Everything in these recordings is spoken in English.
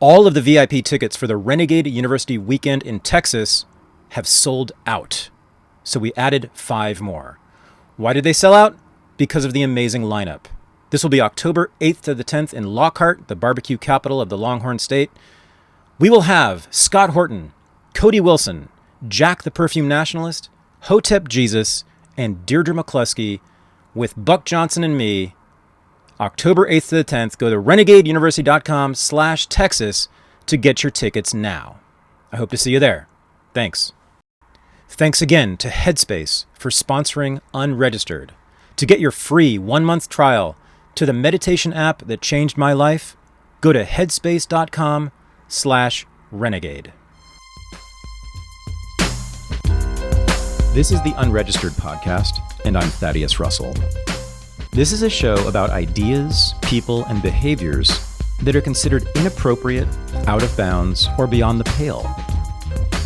All of the VIP tickets for the Renegade University weekend in Texas have sold out. So we added 5 more. Why did they sell out? Because of the amazing lineup. This will be October 8th to the 10th in Lockhart, the barbecue capital of the Longhorn State. We will have Scott Horton, Cody Wilson, Jack the Perfume Nationalist, Hotep Jesus, and Deirdre McCluskey with Buck Johnson and me. October 8th to the 10th. Go to renegadeuniversity.com/Texas to get your tickets now. I hope to see you there. Thanks. Thanks again to Headspace for sponsoring Unregistered. To get your free 1-month trial to the meditation app that changed my life, go to headspace.com/renegade. This is the Unregistered podcast, and I'm Thaddeus Russell. This is a show about ideas, people, and behaviors that are considered inappropriate, out of bounds, or beyond the pale.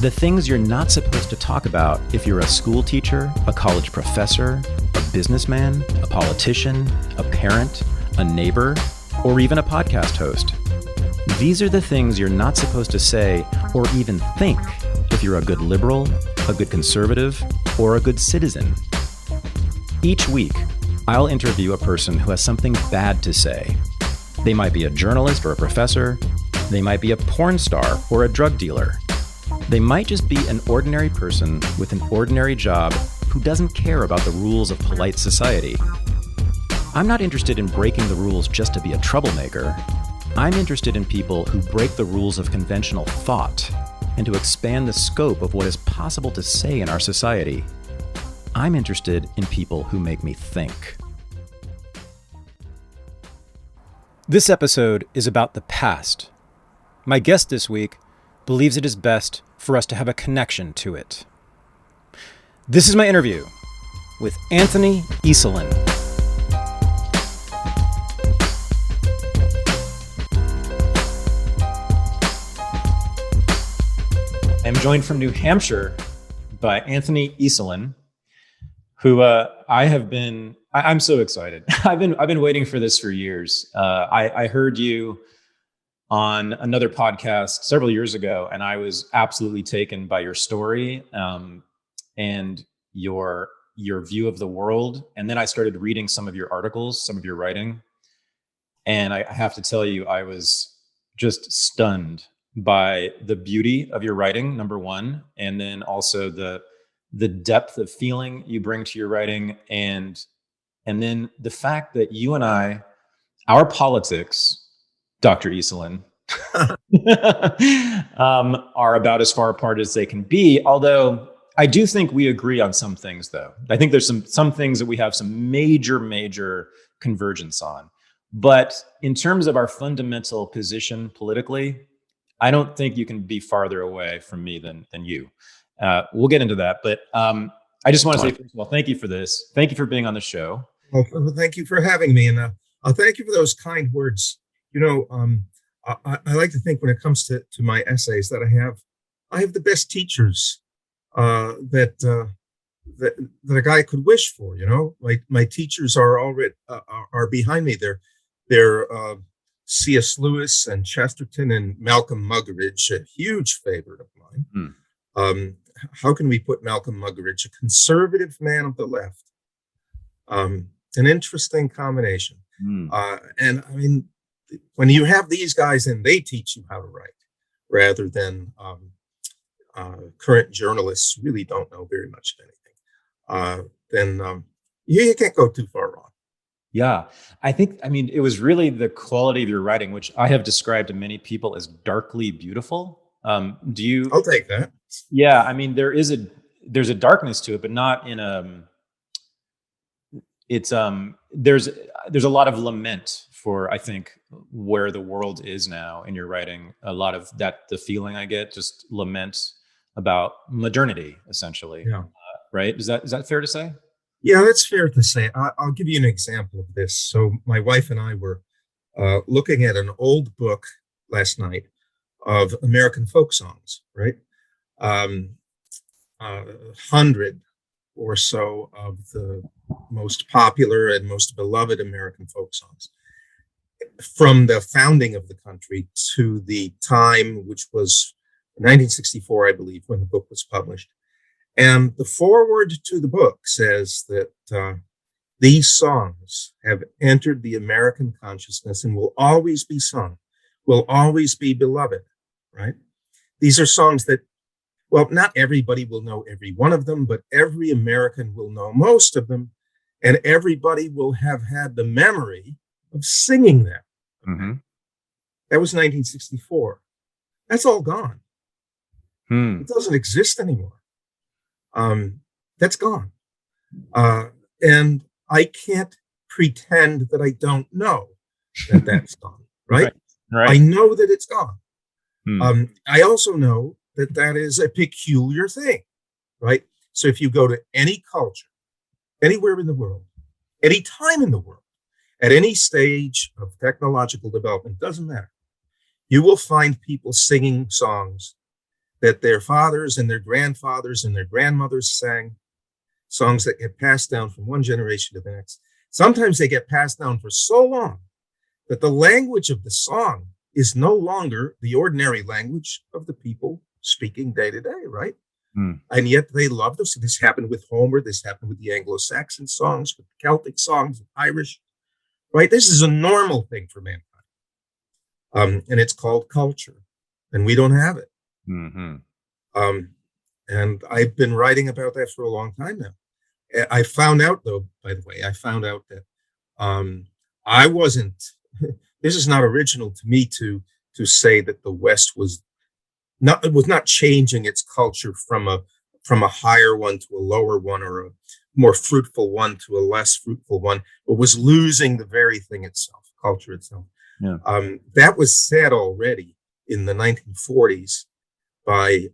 The things you're not supposed to talk about if you're a school teacher, a college professor, a businessman, a politician, a parent, a neighbor, or even a podcast host. These are the things you're not supposed to say or even think if you're a good liberal, a good conservative, or a good citizen. Each week, I'll interview a person who has something bad to say. They might be a journalist or a professor. They might be a porn star or a drug dealer. They might just be an ordinary person with an ordinary job who doesn't care about the rules of polite society. I'm not interested in breaking the rules just to be a troublemaker. I'm interested in people who break the rules of conventional thought and to expand the scope of what is possible to say in our society. I'm interested in people who make me think. This episode is about the past. My guest this week believes it is best for us to have a connection to it. This is my interview with Anthony Esolen. I'm joined from New Hampshire by Anthony Esolen, who I'm so excited. I've been waiting for this for years. I heard you on another podcast several years ago, and I was absolutely taken by your story and your view of the world. And then I started reading some of your articles, some of your writing, and I have to tell you, I was just stunned by the beauty of your writing, number one, and then also the depth of feeling you bring to your writing, and then the fact that you and our politics, Dr. Esolen, are about as far apart as they can be. Although I do think we agree on some things, though. I think there's some things that we have some major convergence on. But in terms of our fundamental position politically, I don't think you can be farther away from me than you. We'll get into that, but I just want to say, first of all, thank you for this. Thank you for being on the show. Well, thank you for having me, and thank you for those kind words. You know, I like to think when it comes to my essays that I have the best teachers that a guy could wish for. You know, like my teachers are already are behind me. They're C.S. Lewis and Chesterton and Malcolm Muggeridge, a huge favorite of mine. How can we put Malcolm Muggeridge, a conservative man of the left? An interesting combination. And I mean, when you have these guys and they teach you how to write, rather than current journalists really don't know very much of anything, then you can't go too far wrong. Yeah, I mean, it was really the quality of your writing, which I have described to many people as darkly beautiful. I'll take that. Yeah, I mean, there's a darkness to it, but not in there's a lot of lament for, I think, where the world is now in your writing. A lot of that, the feeling I get, just lament about modernity, essentially. Yeah. Right? Is that fair to say? Yeah, that's fair to say. I'll give you an example of this. So my wife and I were looking at an old book last night of American folk songs, right? 100 or so of the most popular and most beloved American folk songs. from the founding of the country to the time, which was 1964, I believe, when the book was published. And the foreword to the book says that these songs have entered the American consciousness and will always be sung, will always be beloved, right? These are songs that, well, not everybody will know every one of them, but every American will know most of them, and everybody will have had the memory of singing them. Mm-hmm. That was 1964. That's all gone. It doesn't exist anymore. That's gone. And I can't pretend that I don't know that that's gone, right? Right. I know that it's gone. Hmm. I also know that that is a peculiar thing, right? So if you go to any culture, anywhere in the world, any time in the world, at any stage of technological development, doesn't matter, you will find people singing songs that their fathers and their grandfathers and their grandmothers sang, songs that get passed down from one generation to the next. Sometimes they get passed down for so long that the language of the song is no longer the ordinary language of the people speaking day to day, right? And yet they love this. This happened with Homer. This happened with the Anglo-Saxon songs, with Celtic songs, with Irish, right? This is a normal thing for mankind. And it's called culture, and we don't have it. Mm-hmm. And I've been writing about that for a long time now. I found out, though, by the way, that I wasn't, this is not original to me to say that the West was not changing its culture from a higher one to a lower one, or a more fruitful one to a less fruitful one, but was losing the very thing itself, culture itself. Yeah. That was said already in the 1940s by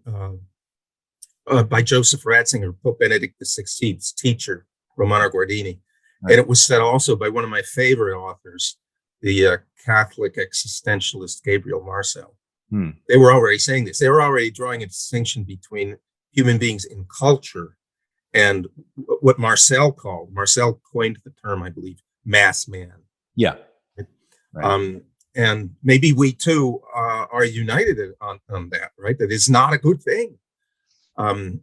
Joseph Ratzinger, Pope Benedict XVI's teacher, Romano Guardini. Right. And it was said also by one of my favorite authors, the Catholic existentialist Gabriel Marcel. They were already saying this. They were already drawing a distinction between human beings in culture and what Marcel coined the term, I believe, mass man. Yeah. Right. And maybe we too are united on that, right? That it's not a good thing to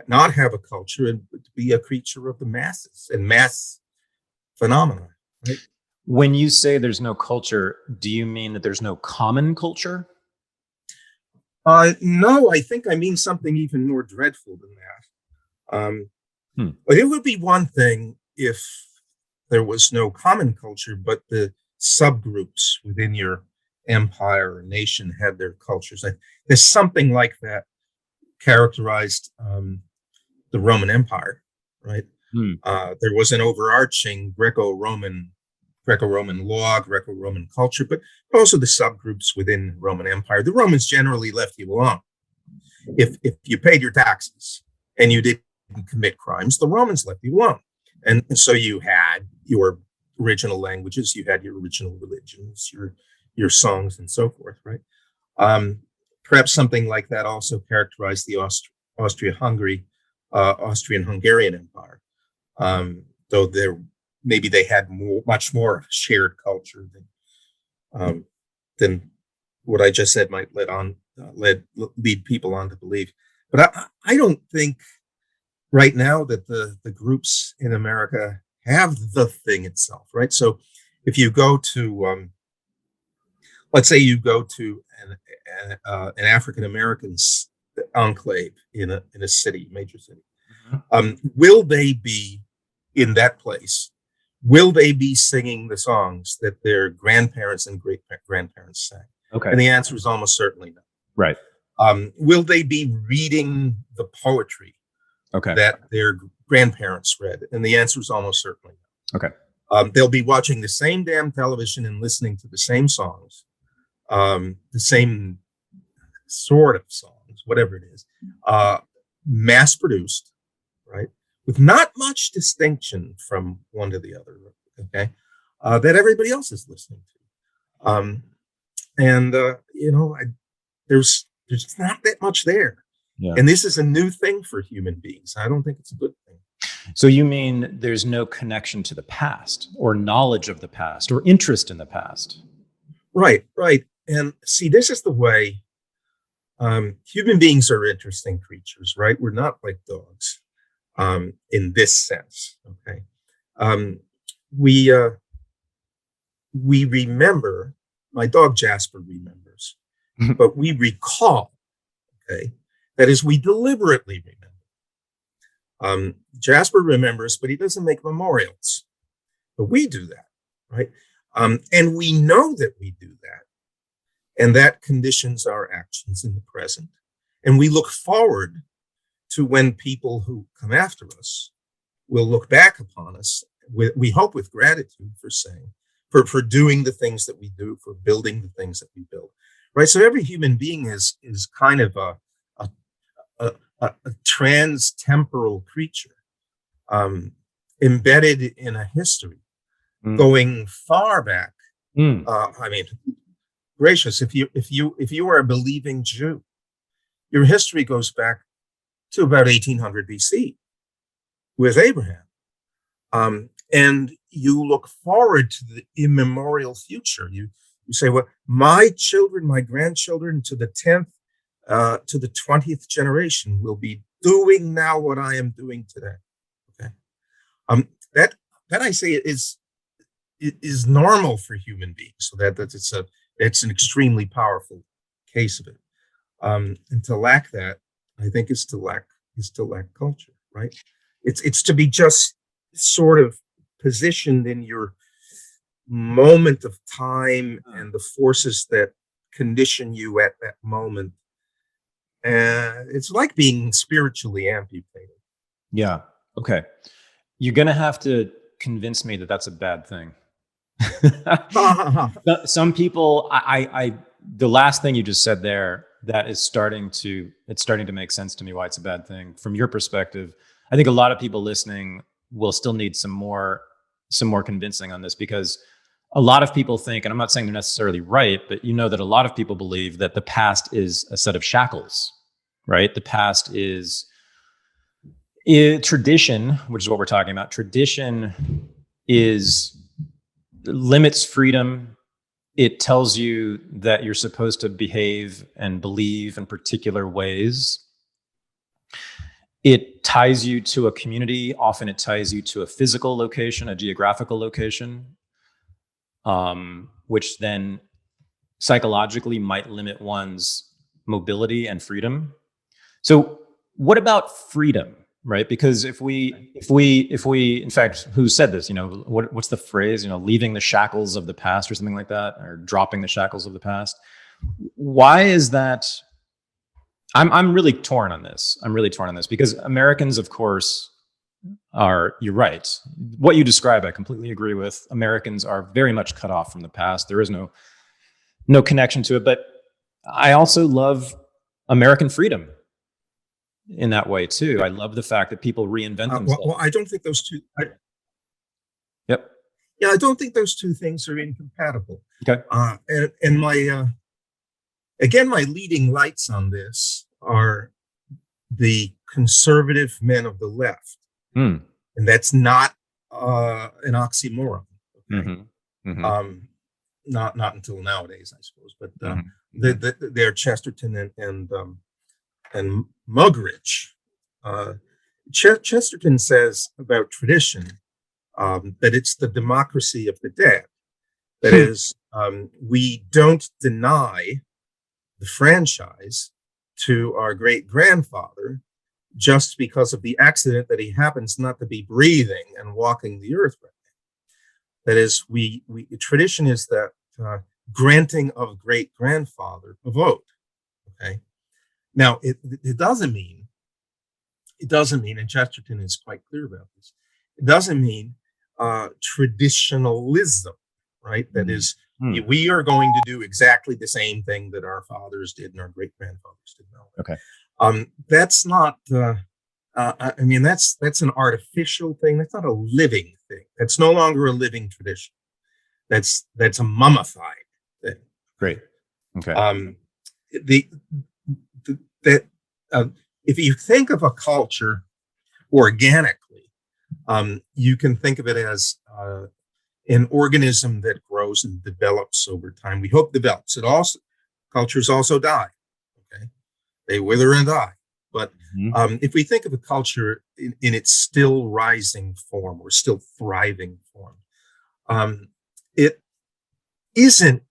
not have a culture and to be a creature of the masses and mass phenomena, right? When you say there's no culture, do you mean that there's no common culture? No, I think I mean something even more dreadful than that. But it would be one thing if there was no common culture, but the subgroups within your empire or nation had their cultures. There's something like that characterized the Roman Empire, right? There was an overarching Greco-Roman law, Greco-Roman culture, but also the subgroups within Roman Empire. The Romans generally left you alone. If you paid your taxes and you didn't commit crimes, the Romans left you alone. And so you had your original languages, you had your original religions, your songs and so forth, right? Perhaps something like that also characterized the Austrian-Hungarian Empire, though maybe they had much more shared culture than what I just said might lead people on to believe. But I don't think right now that the groups in America have the thing itself, right? So if you go to, let's say you go to an African American enclave in a city, major city, will they be in that place? Will they be singing the songs that their grandparents and great-grandparents sang? Okay. And the answer is almost certainly no. Right. Will they be reading the poetry that their grandparents read? And the answer is almost certainly no. Okay. They'll be watching the same damn television and listening to the same songs, the same sort of songs, whatever it is, mass-produced, right? With not much distinction from one to the other, okay, that everybody else is listening to. There's not that much there. Yeah. And this is a new thing for human beings. I don't think it's a good thing. So you mean there's no connection to the past or knowledge of the past or interest in the past? Right, right. And see, this is the way human beings are interesting creatures, right? We're not like dogs in this sense. Okay, um, we we remember. My dog Jasper remembers, but we recall. Okay, that is, we deliberately remember. Jasper remembers, but he doesn't make memorials. But we do that, right? And we know that we do that, and that conditions our actions in the present. And we look forward to when people who come after us will look back upon us, we hope with gratitude for saying, for doing the things that we do, for building the things that we build, right? So every human being is kind of a trans-temporal creature, embedded in a history going far back. I mean, gracious, if you are a believing Jew, your history goes back to about 1800 BC with Abraham. And you look forward to the immemorial future. You say, well, my children, my grandchildren, to the 10th, to the 20th generation will be doing now what I am doing today. Okay, that I say is normal for human beings. So that it's an extremely powerful case of it. And to lack that, I think, is to lack culture, right? It's to be just sort of positioned in your moment of time and the forces that condition you at that moment. And it's like being spiritually amputated. Yeah. Okay. You're going to have to convince me that that's a bad thing. Some people, the last thing you just said there, that is starting to make sense to me why it's a bad thing. From your perspective, I think a lot of people listening will still need some more convincing on this, because a lot of people think, and I'm not saying they're necessarily right, but you know that a lot of people believe that the past is a set of shackles, right? The past is tradition, which is what we're talking about. Tradition limits freedom. It tells you that you're supposed to behave and believe in particular ways. It ties you to a community. Often it ties you to a physical location, a geographical location, which then psychologically might limit one's mobility and freedom. So what about freedom, right? Because if we, in fact, who said this, what's the phrase, leaving the shackles of the past or something like that, or dropping the shackles of the past? Why is that? I'm really torn on this. Because Americans, of course, you're right. What you describe, I completely agree with. Americans are very much cut off from the past. There is no connection to it. But I also love American freedom in that way too. I love the fact that people reinvent themselves. Well, I don't think those two. Yep. Yeah, I don't think those two things are incompatible. Okay. And my again, my leading lights on this are the conservative men of the left, and that's not an oxymoron. Okay? Mm-hmm. Mm-hmm. Not until nowadays, I suppose. But they're Chesterton and Muggeridge. Chesterton says about tradition that it's the democracy of the dead. That is, we don't deny the franchise to our great grandfather just because of the accident that he happens not to be breathing and walking the earth right now. That is, tradition is that granting of great grandfather a vote. Okay. Now, it doesn't mean, and Chesterton is quite clear about this, it doesn't mean traditionalism, right? That is, we are going to do exactly the same thing that our fathers did and our great grandfathers did. No. Okay. That's not, that's an artificial thing. That's not a living thing. That's no longer a living tradition. That's a mummified thing. Great. Okay. If you think of a culture organically, You can think of it as an organism that grows and develops over time. We hope develops. Cultures also die. Okay, they wither and die. But if we think of a culture in its still rising form or still thriving form, it isn't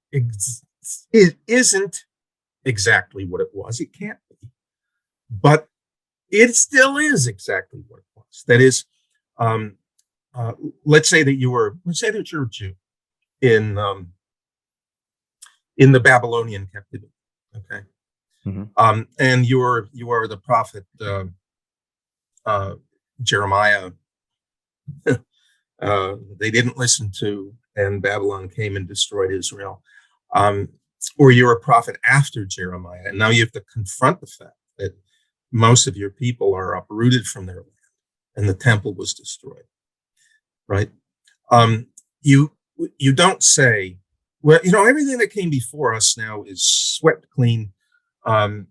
exactly what it was. It can't be, but it still is exactly what it was. That is, let's say that you're a Jew in the Babylonian captivity. Okay. And you are the prophet Jeremiah. They didn't listen to, and Babylon came and destroyed Israel. Or you're a prophet after Jeremiah, and now you have to confront the fact that most of your people are uprooted from their land, and the temple was destroyed. Right? You don't say, well, everything that came before us now is swept clean. None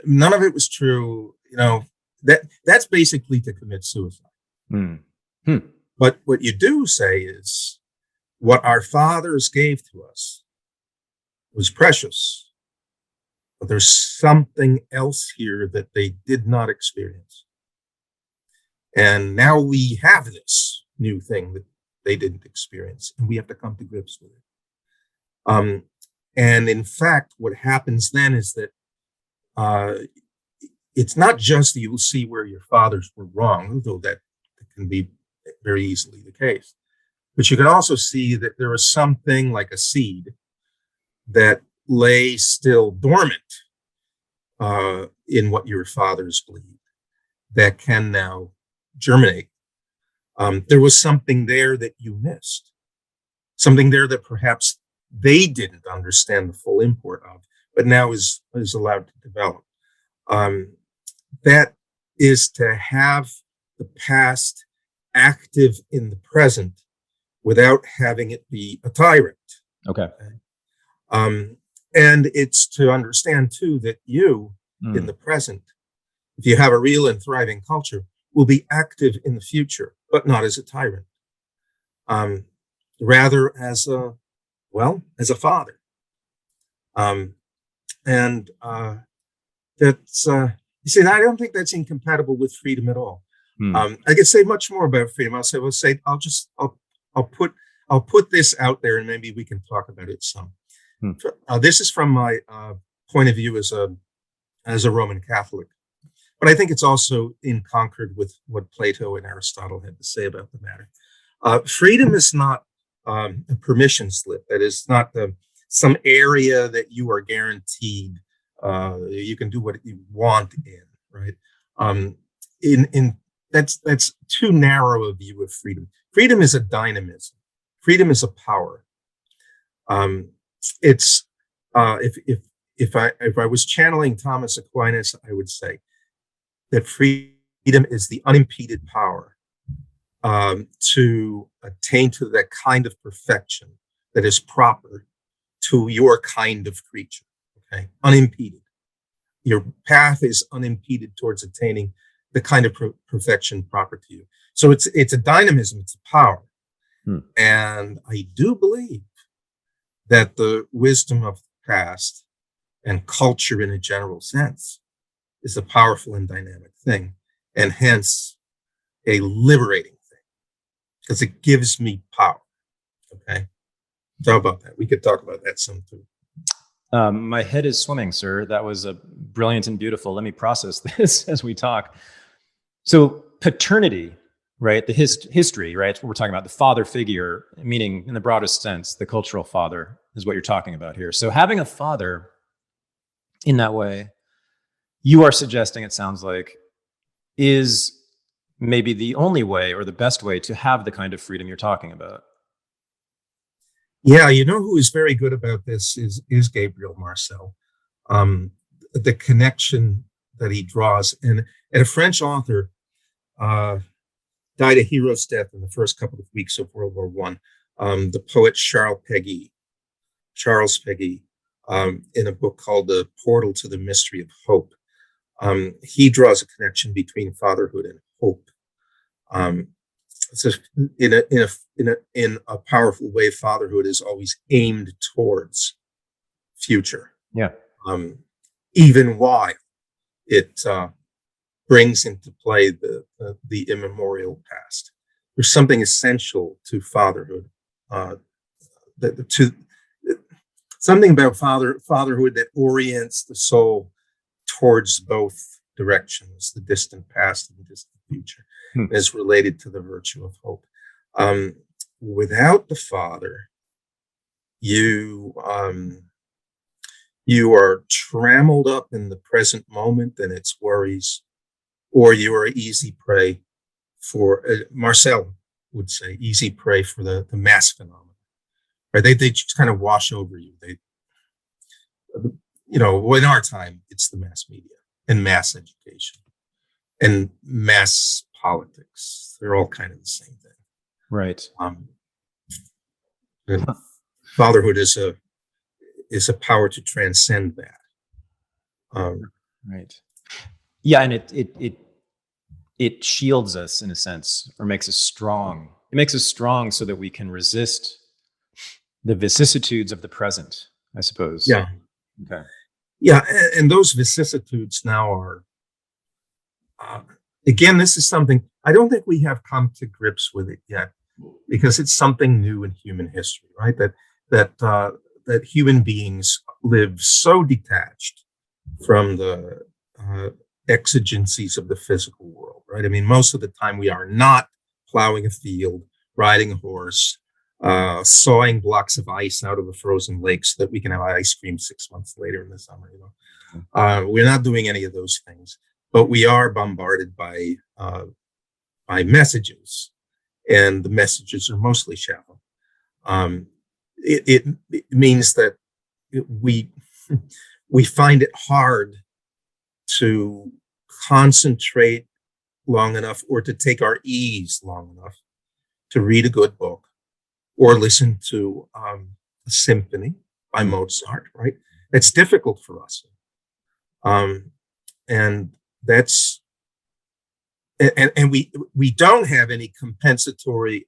of it was true. That's basically to commit suicide. But what you do say is, what our fathers gave to us was precious, but there's something else here that they did not experience. And now we have this new thing that they didn't experience, and we have to come to grips with it. And in fact, what happens then is that it's not just that you'll see where your fathers were wrong, although that can be very easily the case. But you can also see that there is something like a seed that lay still dormant in what your fathers believed that can now germinate. There was something there that you missed, something there that perhaps they didn't understand the full import of, but now is allowed to develop. That is to have the past active in the present without having it be a tyrant. Okay. And it's to understand too that you in the present, if you have a real and thriving culture, will be active in the future, but not as a tyrant. Rather as a father. That's you see, I don't think that's incompatible with freedom at all. I could say much more about freedom. I'll put this out there, and maybe we can talk about it some. This is from my point of view as a Roman Catholic, but I think it's also in concord with what Plato and Aristotle had to say about the matter. Freedom is not a permission slip. That is not some area that you are guaranteed. You can do what you want in, right? That's too narrow a view of freedom. Freedom is a dynamism. Freedom is a power. If I was channeling Thomas Aquinas, I would say that freedom is the unimpeded power to attain to that kind of perfection that is proper to your kind of creature. Okay, unimpeded. Your path is unimpeded towards attaining the kind of perfection proper to you. So it's a dynamism, it's a power. And I do believe that the wisdom of the past and culture in a general sense is a powerful and dynamic thing, and hence a liberating thing, because it gives me power. Okay. So how about that? We could talk about that some too. My head is swimming, sir. That was brilliant and beautiful. Let me process this as we talk. So paternity, right? The history, right? That's what we're talking about. The father figure, meaning in the broadest sense, the cultural father is what you're talking about here. So having a father in that way, you are suggesting, it sounds like, is maybe the only way or the best way to have the kind of freedom you're talking about. Yeah, who is very good about this is Gabriel Marcel. The connection that he draws, and a French author died a hero's death in the first couple of weeks of World War I. The poet Charles Péguy, in a book called The Portal to the Mystery of Hope. He draws a connection between fatherhood and hope. so in a powerful way, fatherhood is always aimed towards future. Yeah. Even while it brings into play the immemorial past. There's something essential to fatherhood, to something about fatherhood that orients the soul towards both directions, the distant past and the distant future, is related to the virtue of hope. Without the father, you are trammeled up in the present moment and its worries, or you are easy prey for, Marcel would say, easy prey for the mass phenomenon. Right? They just kind of wash over you. In our time, it's the mass media and mass education and mass politics. They're all kind of the same thing. Right. Fatherhood is a power to transcend that. Right. Yeah, and it shields us in a sense, or makes us strong. It makes us strong so that we can resist the vicissitudes of the present, I suppose. Yeah. Okay. Yeah, and those vicissitudes now are, again, this is something, I don't think we have come to grips with it yet, because it's something new in human history, right? That human beings live so detached from the exigencies of the physical world, right? I mean, most of the time we are not plowing a field, riding a horse, sawing blocks of ice out of a frozen lake so that we can have ice cream 6 months later in the summer. We're not doing any of those things, but we are bombarded by messages, and the messages are mostly shallow. It means that we find it hard to concentrate long enough, or to take our ease long enough to read a good book, or listen to a symphony by Mozart, right? That's difficult for us. And that's, and we don't have any compensatory,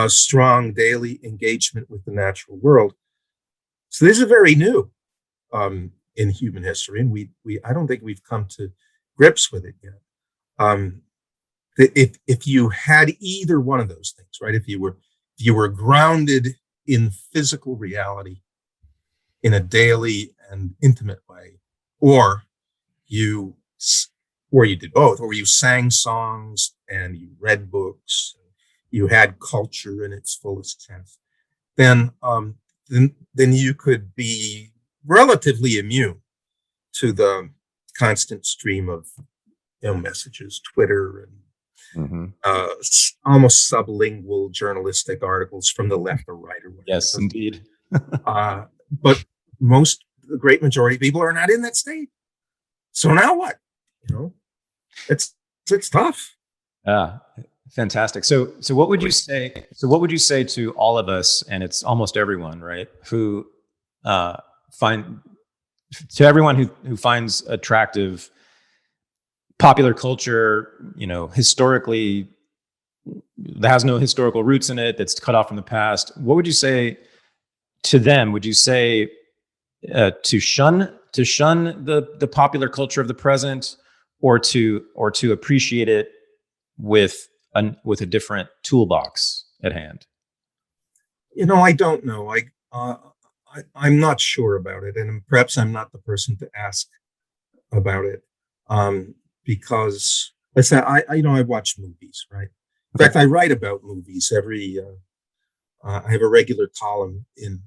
strong daily engagement with the natural world. So this is very new in human history, and I don't think we've come to grips with it yet. If you had either one of those things, right? If you were grounded in physical reality in a daily and intimate way, or you did both, or you sang songs and you read books, you had culture in its fullest sense, then you could be relatively immune to the constant stream of messages, Twitter, and almost sublingual journalistic articles from the left or right, or whatever. Yes, indeed. But the great majority of people are not in that state. So now what? It's tough. Fantastic. So what would you say? So what would you say to all of us, and it's almost everyone, right? Who everyone who finds attractive popular culture, historically, that has no historical roots in it, that's cut off from the past. What would you say to them? Would you say to shun the popular culture of the present, or to appreciate it with a different toolbox at hand? I don't know. I'm not sure about it, and perhaps I'm not the person to ask about it, because let's say I watch movies, right? In fact, I write about movies I have a regular column in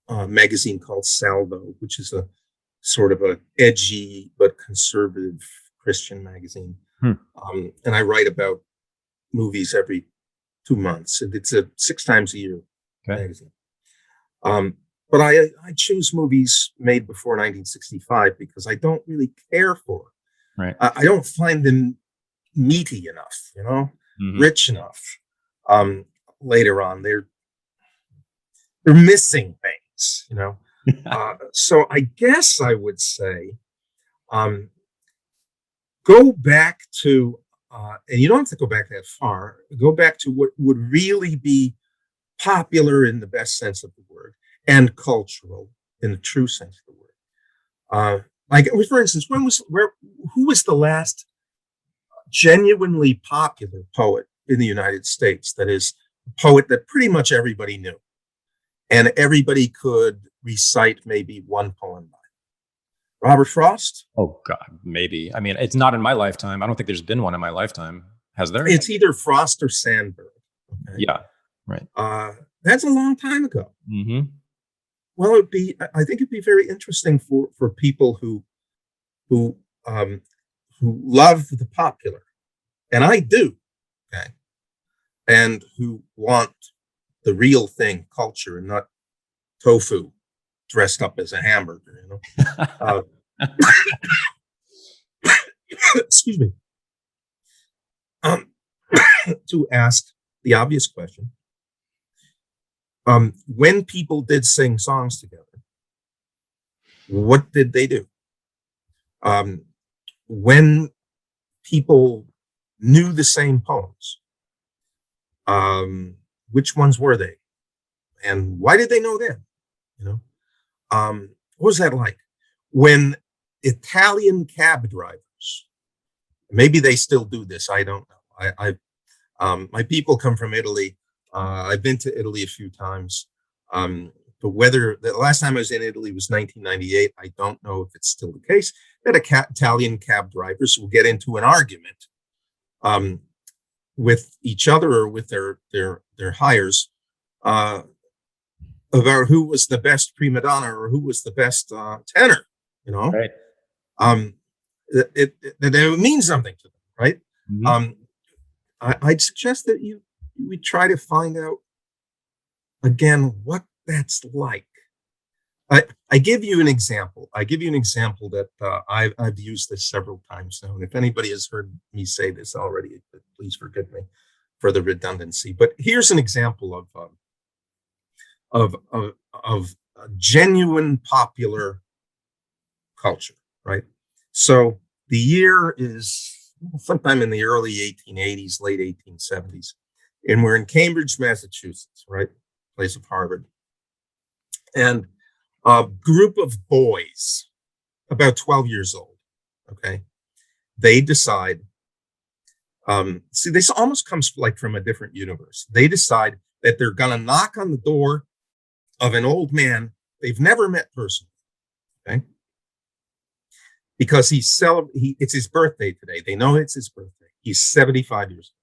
a magazine called Salvo, which is a sort of a edgy but conservative Christian magazine. And I write about movies every 2 months, and it's a 6 times a year magazine. But I choose movies made before 1965 because I don't really care for them. Right. I don't find them meaty enough, rich enough. Later on, they're missing things, So I guess I would say, go back to and you don't have to go back that far, go back to what would really be popular in the best sense of the word and cultural in the true sense of the word. Like, for instance, who was the last genuinely popular poet in the United States? That is, a poet that pretty much everybody knew and everybody could recite maybe one poem by. Robert Frost? Oh God, maybe. I mean, it's not in my lifetime. I don't think there's been one in my lifetime. Has there? It's either Frost or Sandberg. Okay? Yeah, right. That's a long time ago. Mm-hmm. Well, I think it'd be very interesting for people who love the popular, and I do, okay, and who want the real thing, culture, and not tofu dressed up as a hamburger, you know. Excuse me. To ask the obvious question, when people did sing songs together, what did they do? When people knew the same poems, which ones were they, and why did they know them? You know, what was that like? When Italian cab drivers, maybe they still do this, I don't know. My people come from Italy. I've been to Italy a few times. The last time I was in Italy was 1998. I don't know if it's still the case that Italian cab drivers will get into an argument with each other or with their hires about who was the best prima donna or who was the best tenor. You know, right? It means something to them, right? Mm-hmm. I'd suggest that we try to find out again what that's like. I give you an example. That I've used this several times now. And if anybody has heard me say this already, please forgive me for the redundancy. But here's an example of a genuine popular culture, right? So the year is sometime in the early 1880s, late 1870s. And we're in Cambridge, Massachusetts, right? Place of Harvard. And a group of boys, about 12 years old, okay? They decide, this almost comes like from a different universe. They decide that they're going to knock on the door of an old man they've never met personally, okay? Because it's his birthday today. They know it's his birthday. He's 75 years old.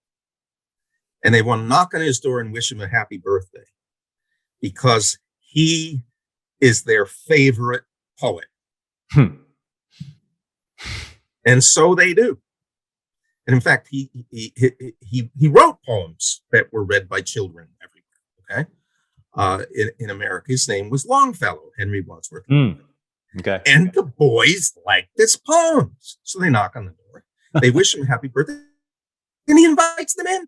And they want to knock on his door and wish him a happy birthday because he is their favorite poet. And so they do. And in fact, he wrote poems that were read by children everywhere, okay? In America, his name was Longfellow, Henry Wadsworth. Okay. And the boys like this poems. So they knock on the door. They wish him a happy birthday. And he invites them in.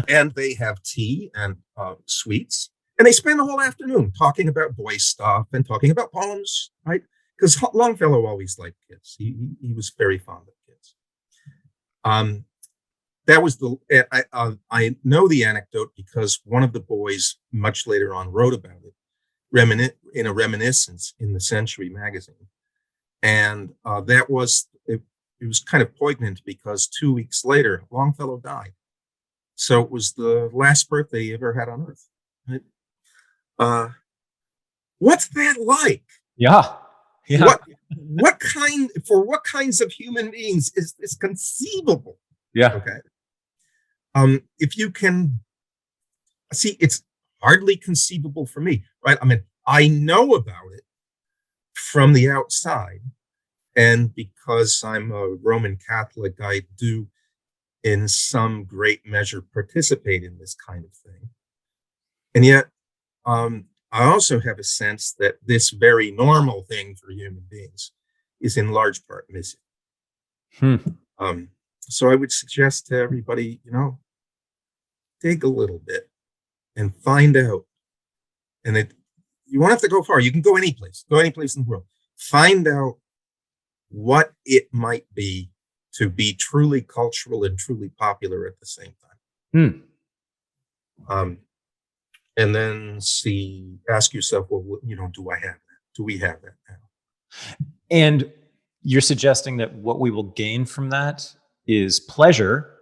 And they have tea and sweets. And they spend the whole afternoon talking about boy stuff and talking about poems, right? Because Longfellow always liked kids. He was very fond of kids. That was I know the anecdote because one of the boys much later on wrote about it. In a reminiscence in the Century magazine. And it was kind of poignant because 2 weeks later, Longfellow died. So it was the last birthday he ever had on Earth. Right? What's that like? Yeah. What kinds of human beings is this conceivable? Yeah. Okay. If you can see, it's hardly conceivable for me, right? I mean, I know about it from the outside, and because I'm a Roman Catholic, I do, in some great measure, participate in this kind of thing. And yet, I also have a sense that this very normal thing for human beings is in large part missing. So I would suggest to everybody, dig a little bit and find out. And you won't have to go far. You can go any place in the world. Find out what it might be to be truly cultural and truly popular at the same time. And then ask yourself, well, do I have that? Do we have that now? And you're suggesting that what we will gain from that is pleasure.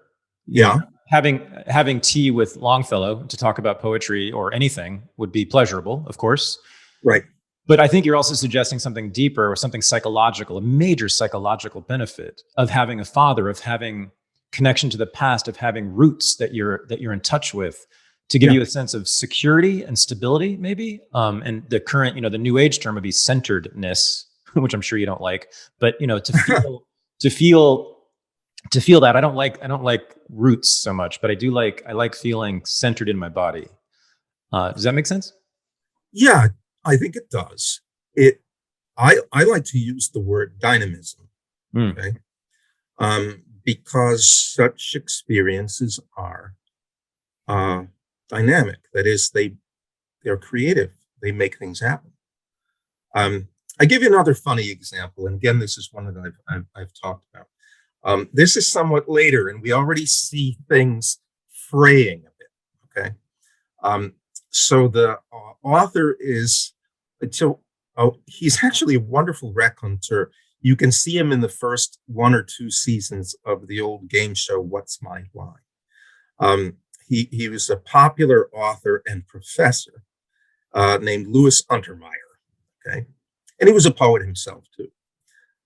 Yeah. Having tea with Longfellow to talk about poetry or anything would be pleasurable, of course. Right. But I think you're also suggesting something deeper or something psychological, a major psychological benefit of having a father, of having connection to the past, of having roots that you're in touch with, to give you a sense of security and stability, maybe. And the current, the new age term would be centeredness, which I'm sure you don't like. But to feel that I don't like roots so much, but I like feeling centered in my body. Does that make sense? Yeah, I think it does. I like to use the word dynamism, okay? Because such experiences are dynamic. That is, they're creative. They make things happen. I give you another funny example, and again, this is one that I've talked about. This is somewhat later, and we already see things fraying a bit. Okay, so the author he's actually a wonderful raconteur. You can see him in the first 1 or 2 seasons of the old game show What's My Line. He was a popular author and professor named Louis Untermeyer. Okay, and he was a poet himself too.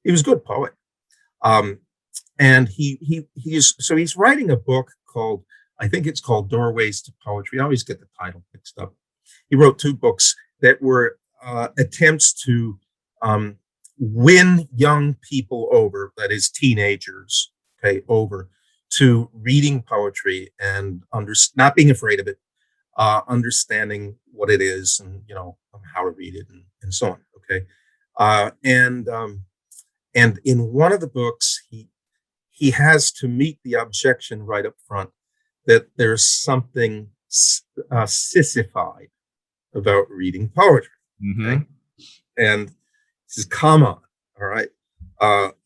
He was a good poet. And he's writing a book called, I think it's called Doorways to Poetry. I always get the title mixed up. He wrote 2 books that were attempts to win young people over, that is teenagers, okay, over to reading poetry and not being afraid of it, understanding what it is and, how to read it and so on. Okay. And in one of the books, he has to meet the objection right up front that there's something sissified about reading poetry. Okay? And he says, come on, all right.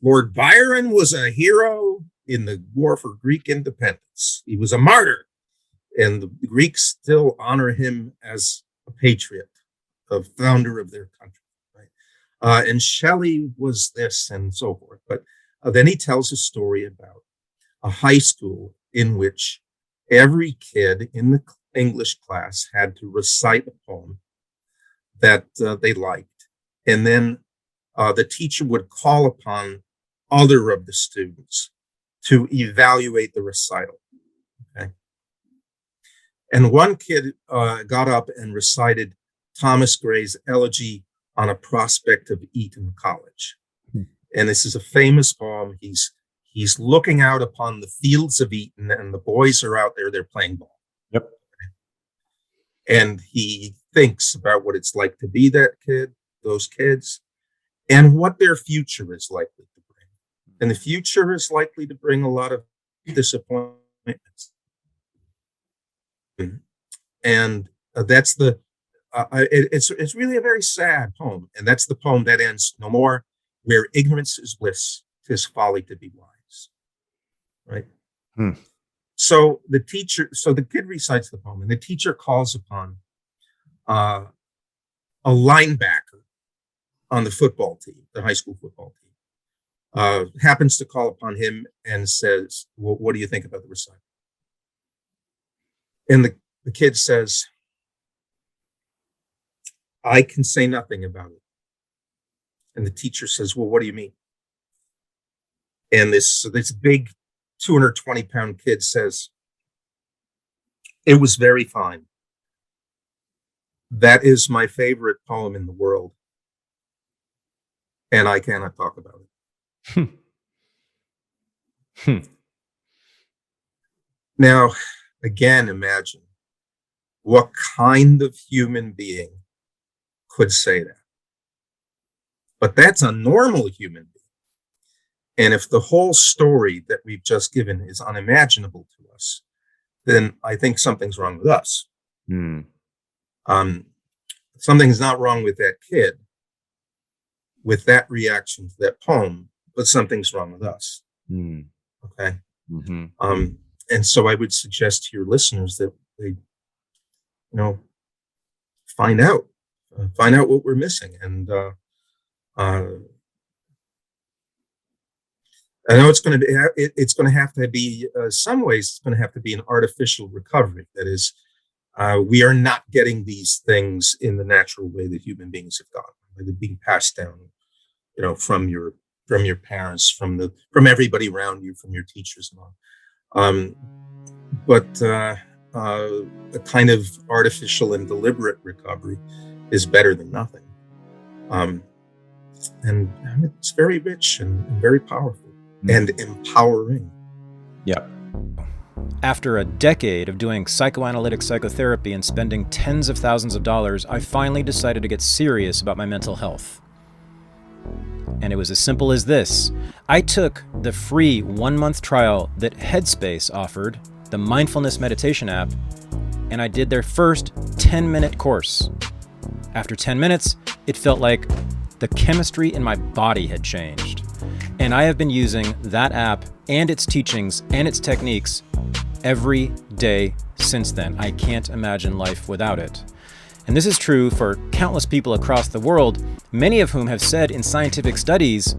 Lord Byron was a hero in the war for Greek independence. He was a martyr, and the Greeks still honor him as a patriot, a founder of their country. Right? And Shelley was this and so forth. But then he tells a story about a high school in which every kid in the English class had to recite a poem that they liked. And then the teacher would call upon other of the students to evaluate the recital. Okay. And one kid got up and recited Thomas Gray's Elegy on a Prospect of Eton College. And this is a famous poem. He's looking out upon the fields of Eton, and the boys are out there, they're playing ball. Yep. And he thinks about what it's like to be those kids, and what their future is likely to bring. And the future is likely to bring a lot of disappointments. And that's it's really a very sad poem. And that's the poem that ends, no more where ignorance is bliss, 'tis folly to be wise. Right? So the kid recites the poem, and the teacher calls upon a linebacker on the football team, the high school football team, happens to call upon him and says, well, what do you think about the recital? And the kid says, I can say nothing about it. And the teacher says, well, what do you mean? And this big 220-pound kid says, it was very fine. That is my favorite poem in the world. And I cannot talk about it. Now, again, imagine what kind of human being could say that. But that's a normal human being. And if the whole story that we've just given is unimaginable to us, then I think something's wrong with us. Something's not wrong with that kid, with that reaction to that poem, but something's wrong with us. Okay. Mm-hmm. And so I would suggest to your listeners that they, find out what we're missing. And I know it's going to be, it's going to have to be, some ways it's going to have to be an artificial recovery. That is, we are not getting these things in the natural way that human beings have gotten. They're being passed down, from your parents, from everybody around you, from your teachers and all. But a kind of artificial and deliberate recovery is better than nothing. And it's very rich and very powerful and empowering. Yeah. After a decade of doing psychoanalytic psychotherapy and spending tens of thousands of dollars, I finally decided to get serious about my mental health. And it was as simple as this. I took the free 1-month trial that Headspace offered, the mindfulness meditation app, and I did their first 10-minute course. After 10 minutes, it felt like the chemistry in my body had changed. And I have been using that app and its teachings and its techniques every day since then. I can't imagine life without it. And this is true for countless people across the world, many of whom have said in scientific studies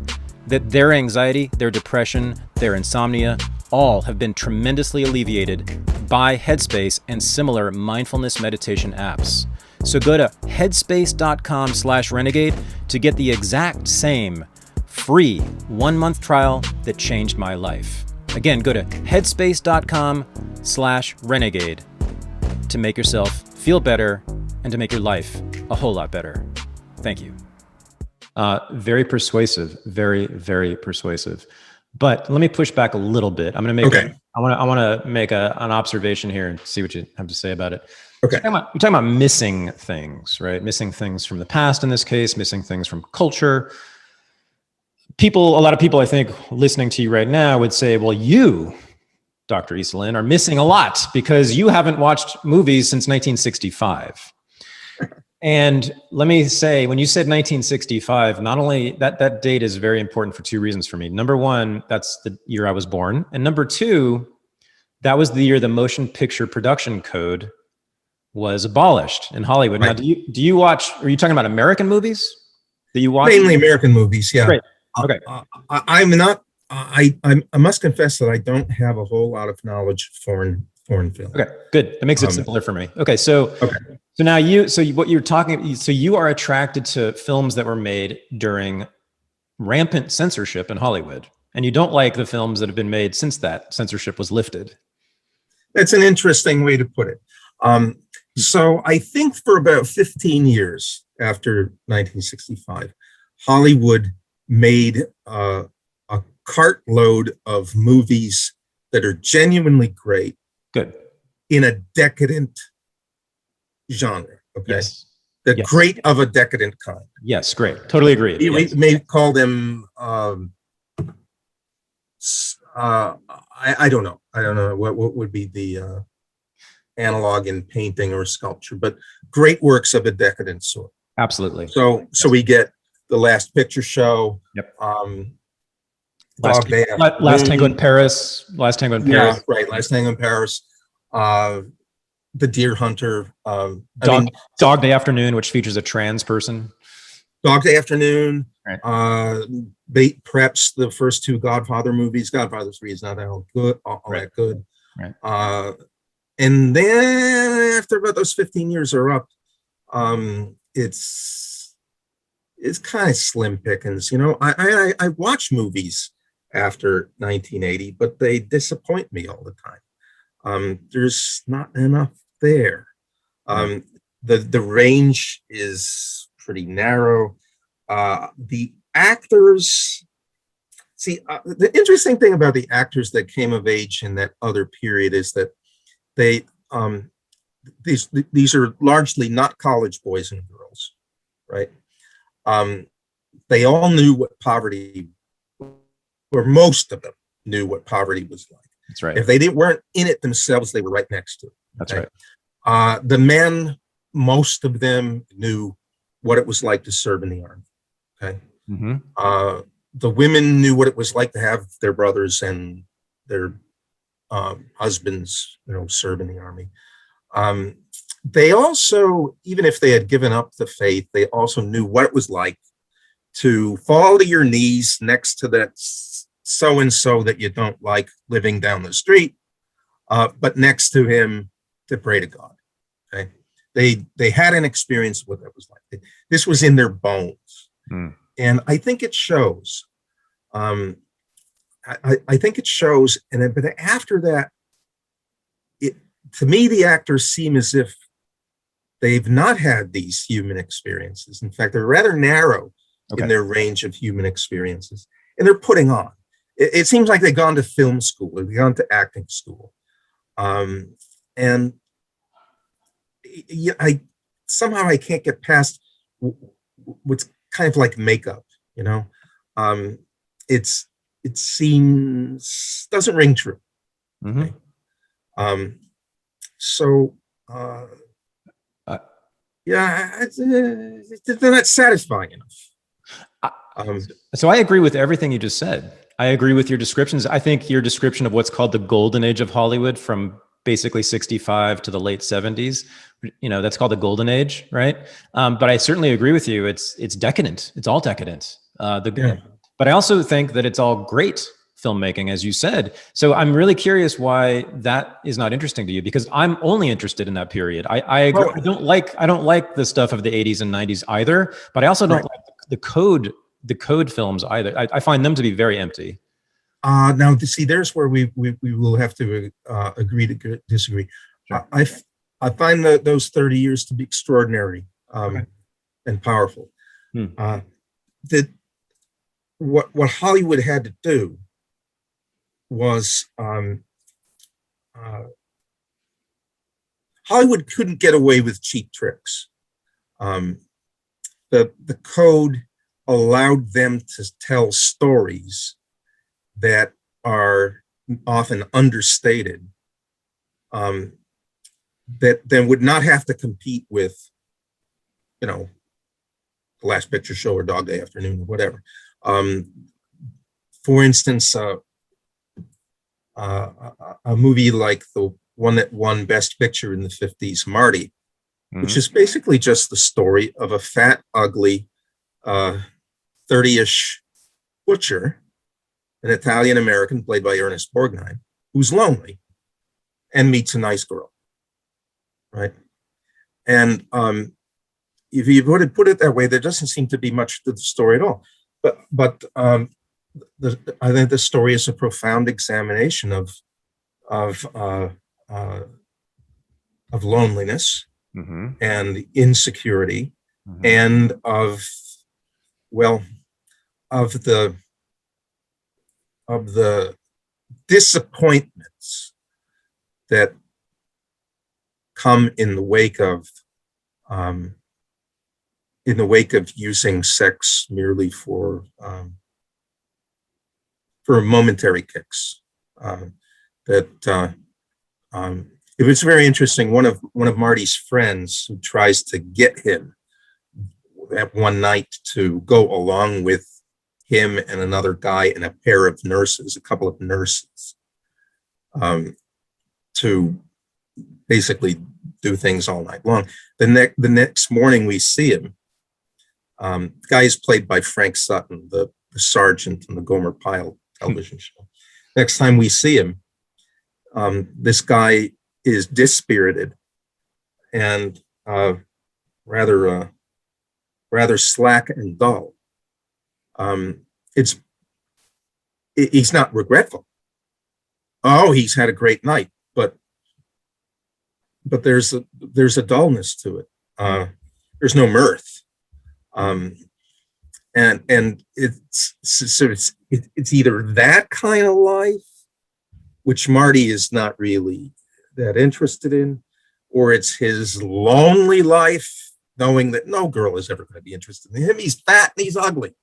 that their anxiety, their depression, their insomnia, all have been tremendously alleviated by Headspace and similar mindfulness meditation apps. So go to headspace.com/renegade to get the exact same free 1-month trial that changed my life. Again, go to headspace.com/renegade to make yourself feel better and to make your life a whole lot better. Thank you. Very persuasive, very, very persuasive. But let me push back a little bit. I'm going to make I want to make an observation here and see what you have to say about it. Okay. You're talking about missing things, right? Missing things from the past in this case, missing things from culture. A lot of people, I think, listening to you right now would say, well, you, Dr. Esolen, are missing a lot because you haven't watched movies since 1965. And let me say, when you said 1965, not only that date is very important for two reasons for me. Number one, that's the year I was born. And number two, that was the year the motion picture production code was abolished in Hollywood. Right. Now, do you watch, are you talking about American movies that you watch? Mainly American movies, yeah. Great. Okay. I must confess that I don't have a whole lot of knowledge of foreign film. Okay, good. That makes it simpler for me. Okay, so now what you're talking, so you are attracted to films that were made during rampant censorship in Hollywood, and you don't like the films that have been made since that censorship was lifted. That's an interesting way to put it. So I think for about 15 years after 1965, Hollywood made a cartload of movies that are genuinely great. Good. In a decadent genre. Okay. Yes. Yes. Great of a decadent kind. Yes, great. Totally agree. We may call them I don't know. I don't know what would be the analog in painting or sculpture, but great works of a decadent sort. Absolutely. So we get The Last Picture Show. Yep. Last Tango in Paris. Last Tango in Paris. Yeah, right. Last Tango in Paris. The Deer Hunter. Dog Day Afternoon, which features a trans person. Dog Day Afternoon. Right. Perhaps the first two Godfather movies. Godfather 3 is not all that good. Right. And then after about those 15 years are up, it's kind of slim pickings. I watch movies after 1980, but they disappoint me all the time. There's not enough there. The range is pretty narrow. The actors, the interesting thing about the actors that came of age in that other period is that they these are largely not college boys and girls, right? They all knew what poverty, or most of them knew what poverty was like. That's right. If they weren't in it themselves, they were right next to it. That's okay? right. The men, most of them knew what it was like to serve in the army. Okay. Mm-hmm. The women knew what it was like to have their brothers and their husbands, serve in the army. They also, even if they had given up the faith, they also knew what it was like to fall to your knees next to that so-and-so that you don't like living down the street, but next to him to pray to God. Okay, they had an experience of what that was like. This was in their bones, and I think it shows. I think it shows, but after that, to me, the actors seem as if they've not had these human experiences. In fact, they're rather narrow in their range of human experiences, and they're putting on. It seems like they've gone to film school, or they've gone to acting school, and I can't get past what's kind of like makeup. It seems doesn't ring true. Okay? They're not satisfying enough. So I agree with everything you just said. I agree with your descriptions. I think your description of what's called the golden age of Hollywood, from basically 65 to the late 70s, that's called the golden age, right? But I certainly agree with you. It's decadent. It's all decadent. But I also think that it's all great filmmaking, as you said. So I'm really curious why that is not interesting to you, because I'm only interested in that period. I agree. I don't like the stuff of the 80s and 90s either, but I also don't like the code films either. I find them to be very empty. Now, see, there's where we will have to agree to disagree. Sure. I find those 30 years to be extraordinary and powerful. What Hollywood had to do was Hollywood couldn't get away with cheap tricks. The code allowed them to tell stories that are often understated, that then would not have to compete with, The Last Picture Show or Dog Day Afternoon or whatever. For instance, a movie like the one that won Best Picture in the 50s, Marty, which is basically just the story of a fat, ugly, 30-ish butcher, an Italian-American played by Ernest Borgnine, who's lonely and meets a nice girl, right? And if you put it that way, there doesn't seem to be much to the story at all. But I think the story is a profound examination of loneliness and insecurity and of the disappointments that come in the wake of using sex merely for momentary kicks. It was very interesting. One of Marty's friends who tries to get him at one night to go along with him and another guy and a couple of nurses, to basically do things all night long. The next morning we see him. The guy is played by Frank Sutton, the sergeant in the Gomer Pyle television show. Next time we see him, this guy is dispirited and rather slack and dull. He's not regretful. Oh, he's had a great night, but there's a dullness to it. There's no mirth. And it's either that kind of life, which Marty is not really that interested in, or it's his lonely life, knowing that no girl is ever going to be interested in him. He's fat and he's ugly.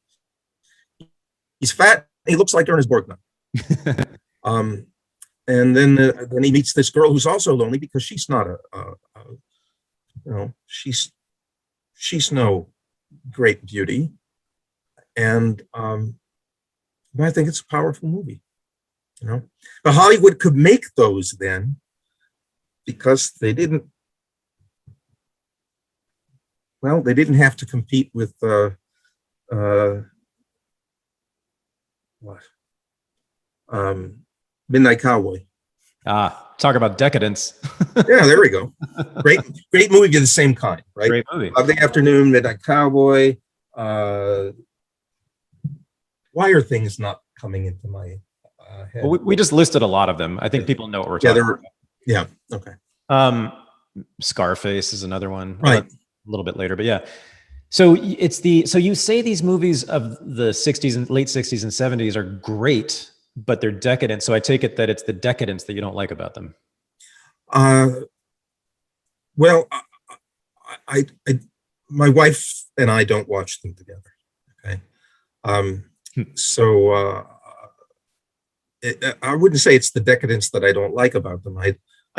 He's fat. And he looks like Ernest Borgnine. And then he meets this girl who's also lonely because she's not she's no great beauty. And I think it's a powerful movie. you know. But Hollywood could make those then because they didn't have to compete with what? Midnight Cowboy. Talk about decadence. Yeah, there we go. Great movie of the same kind, right? Great movie. Of the Afternoon, Midnight Cowboy. Why are things not coming into my head? Well, we just listed a lot of them. I think people know what we're talking about. Yeah, okay. Scarface is another one. Right. A little bit later, but yeah. So you say these movies of the 60s and late 60s and 70s are great, but they're decadent. So I take it that it's the decadence that you don't like about them. Well, I my wife and I don't watch them together. Okay. So I wouldn't say it's the decadence that I don't like about them. I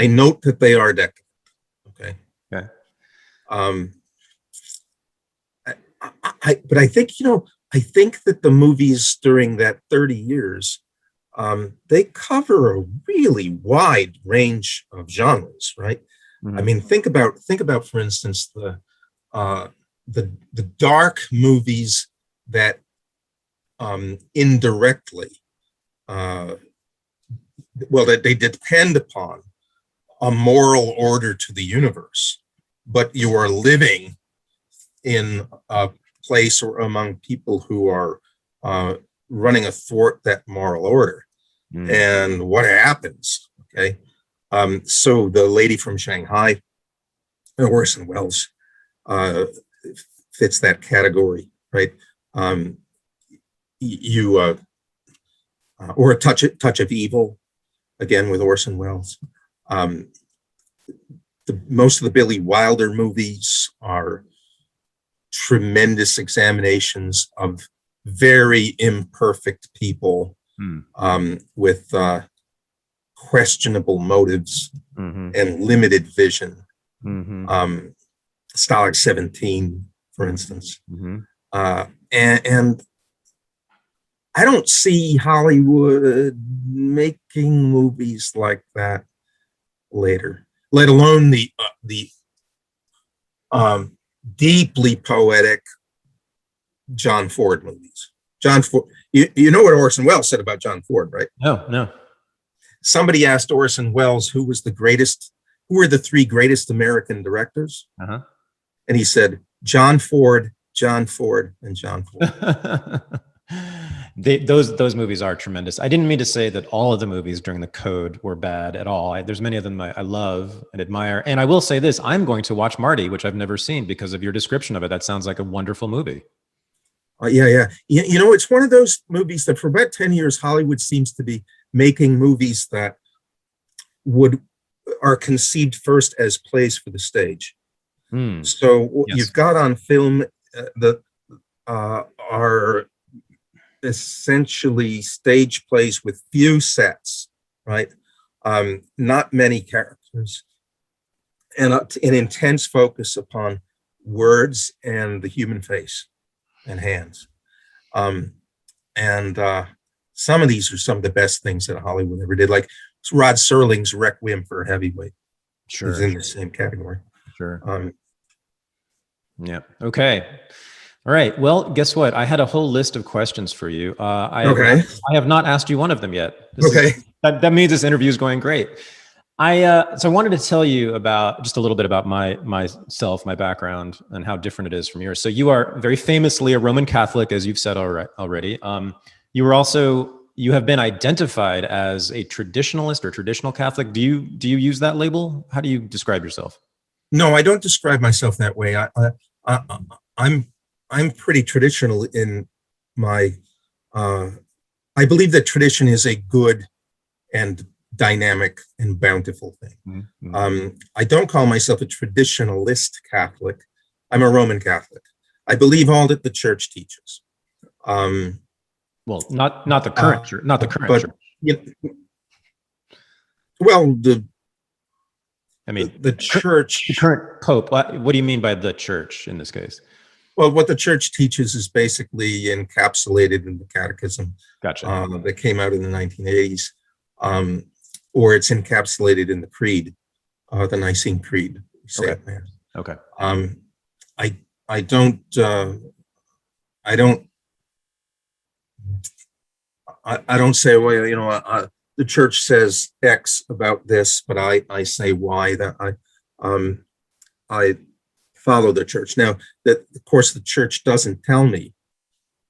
note that they are decadent. Okay. Okay. But I think, I think that the movies during that 30 years, they cover a really wide range of genres, right? Mm-hmm. I mean, think about, for instance, the dark movies that indirectly, that they depend upon a moral order to the universe, but you are living in a place or among people who are running athwart that moral order. Mm. And what happens? Okay. So the Lady from Shanghai, Orson Welles, fits that category, right? Or a touch of Evil, again with Orson Welles. Most of the Billy Wilder movies are tremendous examinations of very imperfect people with questionable motives and limited vision. Stalag 17, for instance. And I don't see Hollywood making movies like that later, let alone the deeply poetic John Ford movies. John Ford, you know what Orson Welles said about John Ford, right? No. Somebody asked Orson Welles who were the three greatest American directors? And he said, John Ford, and John Ford. Those movies are tremendous. I didn't mean to say that all of the movies during the Code were bad at all. There's many of them I love and admire. And I will say this, I'm going to watch Marty, which I've never seen because of your description of it. That sounds like a wonderful movie. Yeah. It's one of those movies that for about 10 years, Hollywood seems to be making movies that are conceived first as plays for the stage. So yes. You've got on film are essentially stage plays with few sets, right? Not many characters, and an intense focus upon words and the human face and hands. And some of these are some of the best things that Hollywood ever did, like Rod Serling's Requiem for a Heavyweight. Sure, is in the same category. Sure. Yeah. Okay. All right. Well, guess what? I had a whole list of questions for you. I have not asked you one of them yet. That means this interview is going great. So I wanted to tell you about just a little bit about myself, my background, and how different it is from yours. So you are very famously a Roman Catholic, as you've said already. You have been identified as a traditionalist or traditional Catholic. Do you use that label? How do you describe yourself? No, I don't describe myself that way. I'm pretty traditional in my. I believe that tradition is a good and dynamic and bountiful thing. I don't call myself a traditionalist Catholic. I'm a Roman Catholic. I believe all that the Church teaches. Well, not the current church, not the current church. Well, the church, the current Pope. What do you mean by the church in this case? Well, what the church teaches is basically encapsulated in the Catechism. Gotcha. That came out in the 1980s. or it's encapsulated in the creed, the Nicene Creed. We say Okay. it, man. Okay. I don't say, well, the church says X about this, but I say Y. That I follow the church. Now, that of course the church doesn't tell me.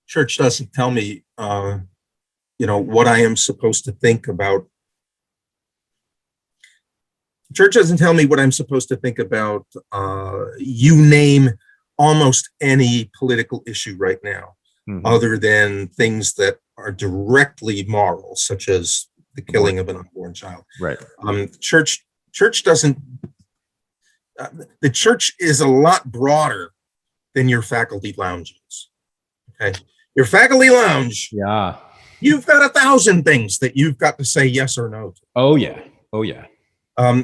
Church doesn't tell me, what I am supposed to think about. Church doesn't tell me what I'm supposed to think about. You name almost any political issue right now, other than things that are directly moral, such as the killing of an unborn child. Right. Church doesn't. The church is a lot broader than your faculty lounges. Okay, your faculty lounge. Yeah. You've got 1,000 things that you've got to say yes or no to. Oh yeah. Oh yeah.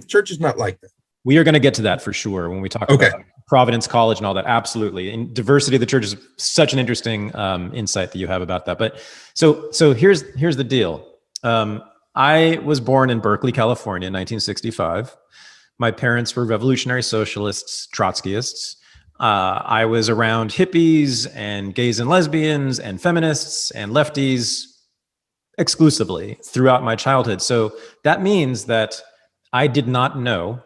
Church is not like that. We are going to get to that for sure when we talk about Providence College and all that. Absolutely. And diversity of the church is such an interesting insight that you have about that. But so here's the deal. I was born in Berkeley, California in 1965. My parents were revolutionary socialists, Trotskyists. I was around hippies and gays and lesbians and feminists and lefties exclusively throughout my childhood. So that means that I did not know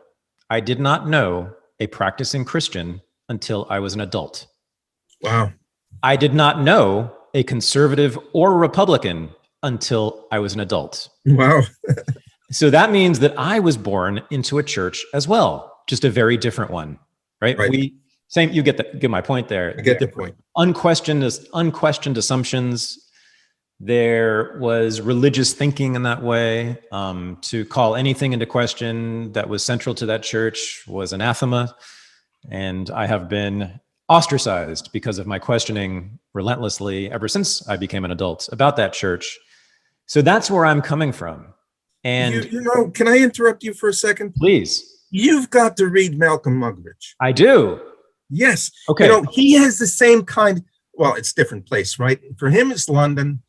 a practicing Christian until I was an adult. Wow. I did not know a conservative or Republican until I was an adult. Wow. So that means that I was born into a church as well, just a very different one, right? You get my point there. I get the point. Unquestioned assumptions. There was religious thinking in that way. To call anything into question that was central to that church was anathema. And I have been ostracized because of my questioning relentlessly ever since I became an adult about that church. So that's where I'm coming from. And can I interrupt you for a second? Please. You've got to read Malcolm Muggeridge. I do. Yes. Okay. He has the same kind. Well, it's different place, right? For him, it's London,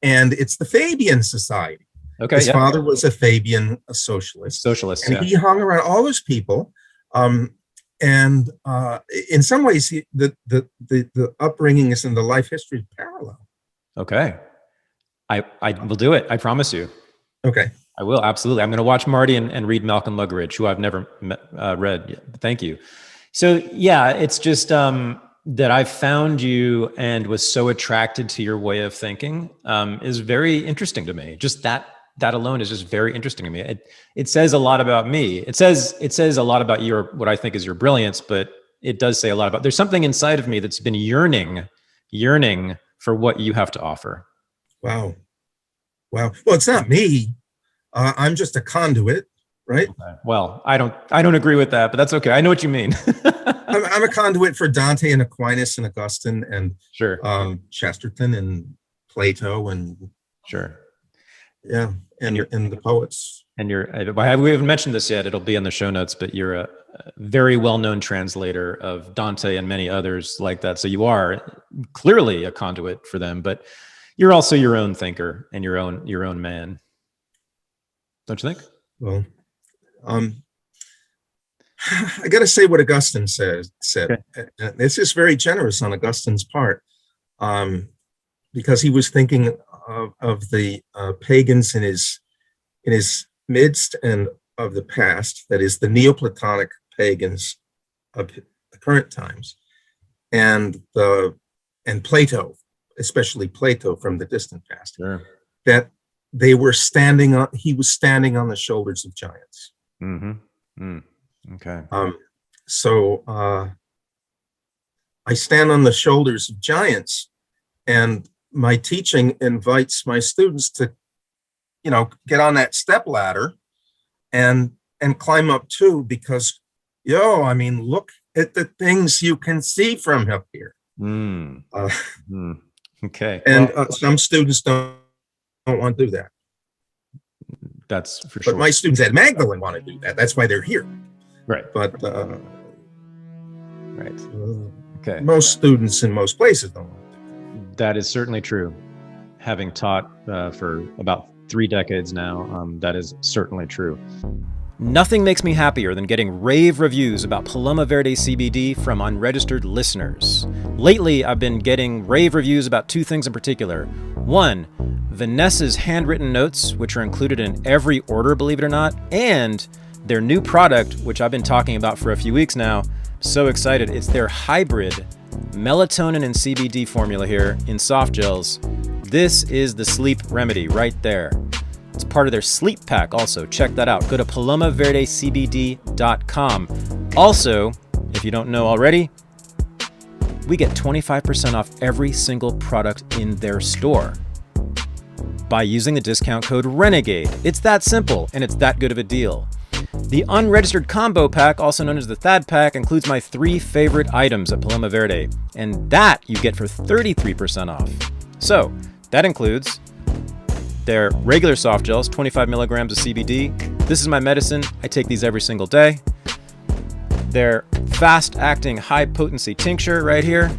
and it's the Fabian Society. Okay. His father was a Fabian, a socialist. And he hung around all those people. And in some ways, the upbringing is in the life history is parallel. Okay. I will do it. I promise you. Okay. I will. Absolutely. I'm going to watch Marty and read Malcolm Muggeridge, who I've never read yet. Thank you. So yeah, it's just that I found you and was so attracted to your way of thinking is very interesting to me. Just that alone is just very interesting to me. It says a lot about me. It says a lot about what I think is your brilliance, but it does say a lot about, there's something inside of me that's been yearning for what you have to offer. Wow. Well, it's not me. I'm just a conduit, right? Okay. Well, I don't agree with that, but that's okay. I know what you mean. I'm a conduit for Dante and Aquinas and Augustine and sure, Chesterton and Plato and sure, yeah, and the poets. And we haven't mentioned this yet. It'll be in the show notes, but you're a very well-known translator of Dante and many others like that. So you are clearly a conduit for them, but you're also your own thinker and your own man. Don't you think? Well, I got to say what Augustine said. Okay. This is very generous on Augustine's part, because he was thinking of the pagans in his midst and of the past. That is, the Neoplatonic pagans of the current times, and Plato, especially Plato from the distant past. Sure. That he was standing on the shoulders of giants. Mm-hmm. Mm. Okay. So I stand on the shoulders of giants, and my teaching invites my students to, get on that step ladder and climb up too, because, look at the things you can see from up here. Okay. And some students don't want to do that. That's for sure. But my students at Magdalen want to do that. That's why they're here. Right. But right. Okay. Most students in most places don't want to do that. That is certainly true. Having taught for about 3 decades now. That is certainly true. Nothing makes me happier than getting rave reviews about Paloma Verde CBD from unregistered listeners. Lately, I've been getting rave reviews about 2 things in particular. One, Vanessa's handwritten notes, which are included in every order, believe it or not, and their new product, which I've been talking about for a few weeks now. So excited. It's their hybrid melatonin and CBD formula here in soft gels. This is the sleep remedy right there. It's part of their sleep pack also. Check that out. Go to palomaverdecbd.com. Also, if you don't know already, we get 25% off every single product in their store by using the discount code RENEGADE. It's that simple, and it's that good of a deal. The unregistered combo pack, also known as the Thad pack, includes my 3 favorite items at Paloma Verde, and that you get for 33% off. So, that includes their regular soft gels, 25 milligrams of CBD. This is my medicine. I take these every single day. Their fast-acting, high-potency tincture right here.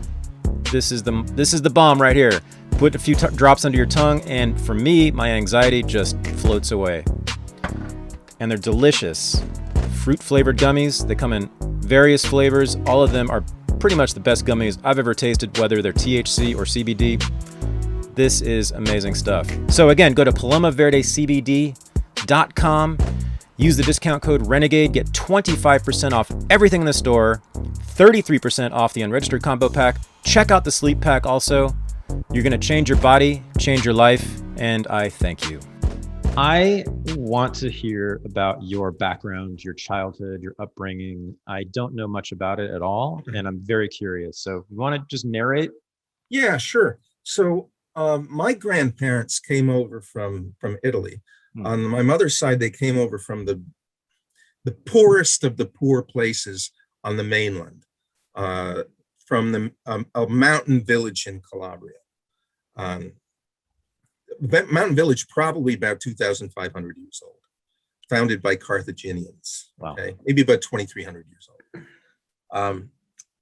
This is the bomb right here. Put a few drops under your tongue, and for me, my anxiety just floats away. And they're delicious fruit-flavored gummies. They come in various flavors. All of them are pretty much the best gummies I've ever tasted, whether they're THC or CBD. This is amazing stuff. So again, go to palomaverdecbd.com. Use the discount code RENEGADE. Get 25% off everything in the store. 33% off the unregistered combo pack. Check out the sleep pack also. You're going to change your body, change your life, and I thank you. I want to hear about your background, your childhood, your upbringing. I don't know much about it at all, and I'm very curious. So you want to just narrate? Yeah, sure. So my grandparents came over from Italy. On my mother's side, they came over from the poorest of the poor places on the mainland, from a mountain village in Calabria. Mountain village, probably about 2,500 years old, founded by Carthaginians. Wow. Okay, maybe about 2,300 years old.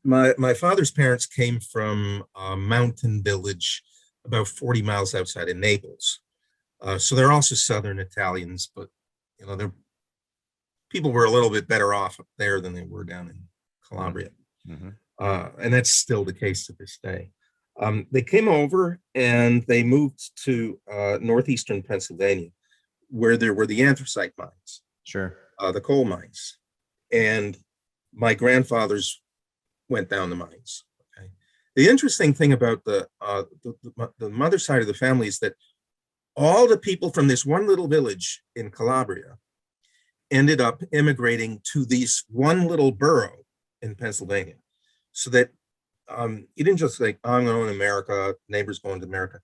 My father's parents came from a mountain village about 40 miles outside of Naples. So they're also Southern Italians, but their people were a little bit better off up there than they were down in Calabria. Mm-hmm. And that's still the case to this day. They came over and they moved to northeastern Pennsylvania, where there were the anthracite mines, Sure, the coal mines. And my grandfathers went down the mines. Okay. The interesting thing about the mother side of the family is that all the people from this one little village in Calabria ended up immigrating to this one little borough in Pennsylvania. So that you didn't just think, I'm going to America, neighbors going to America.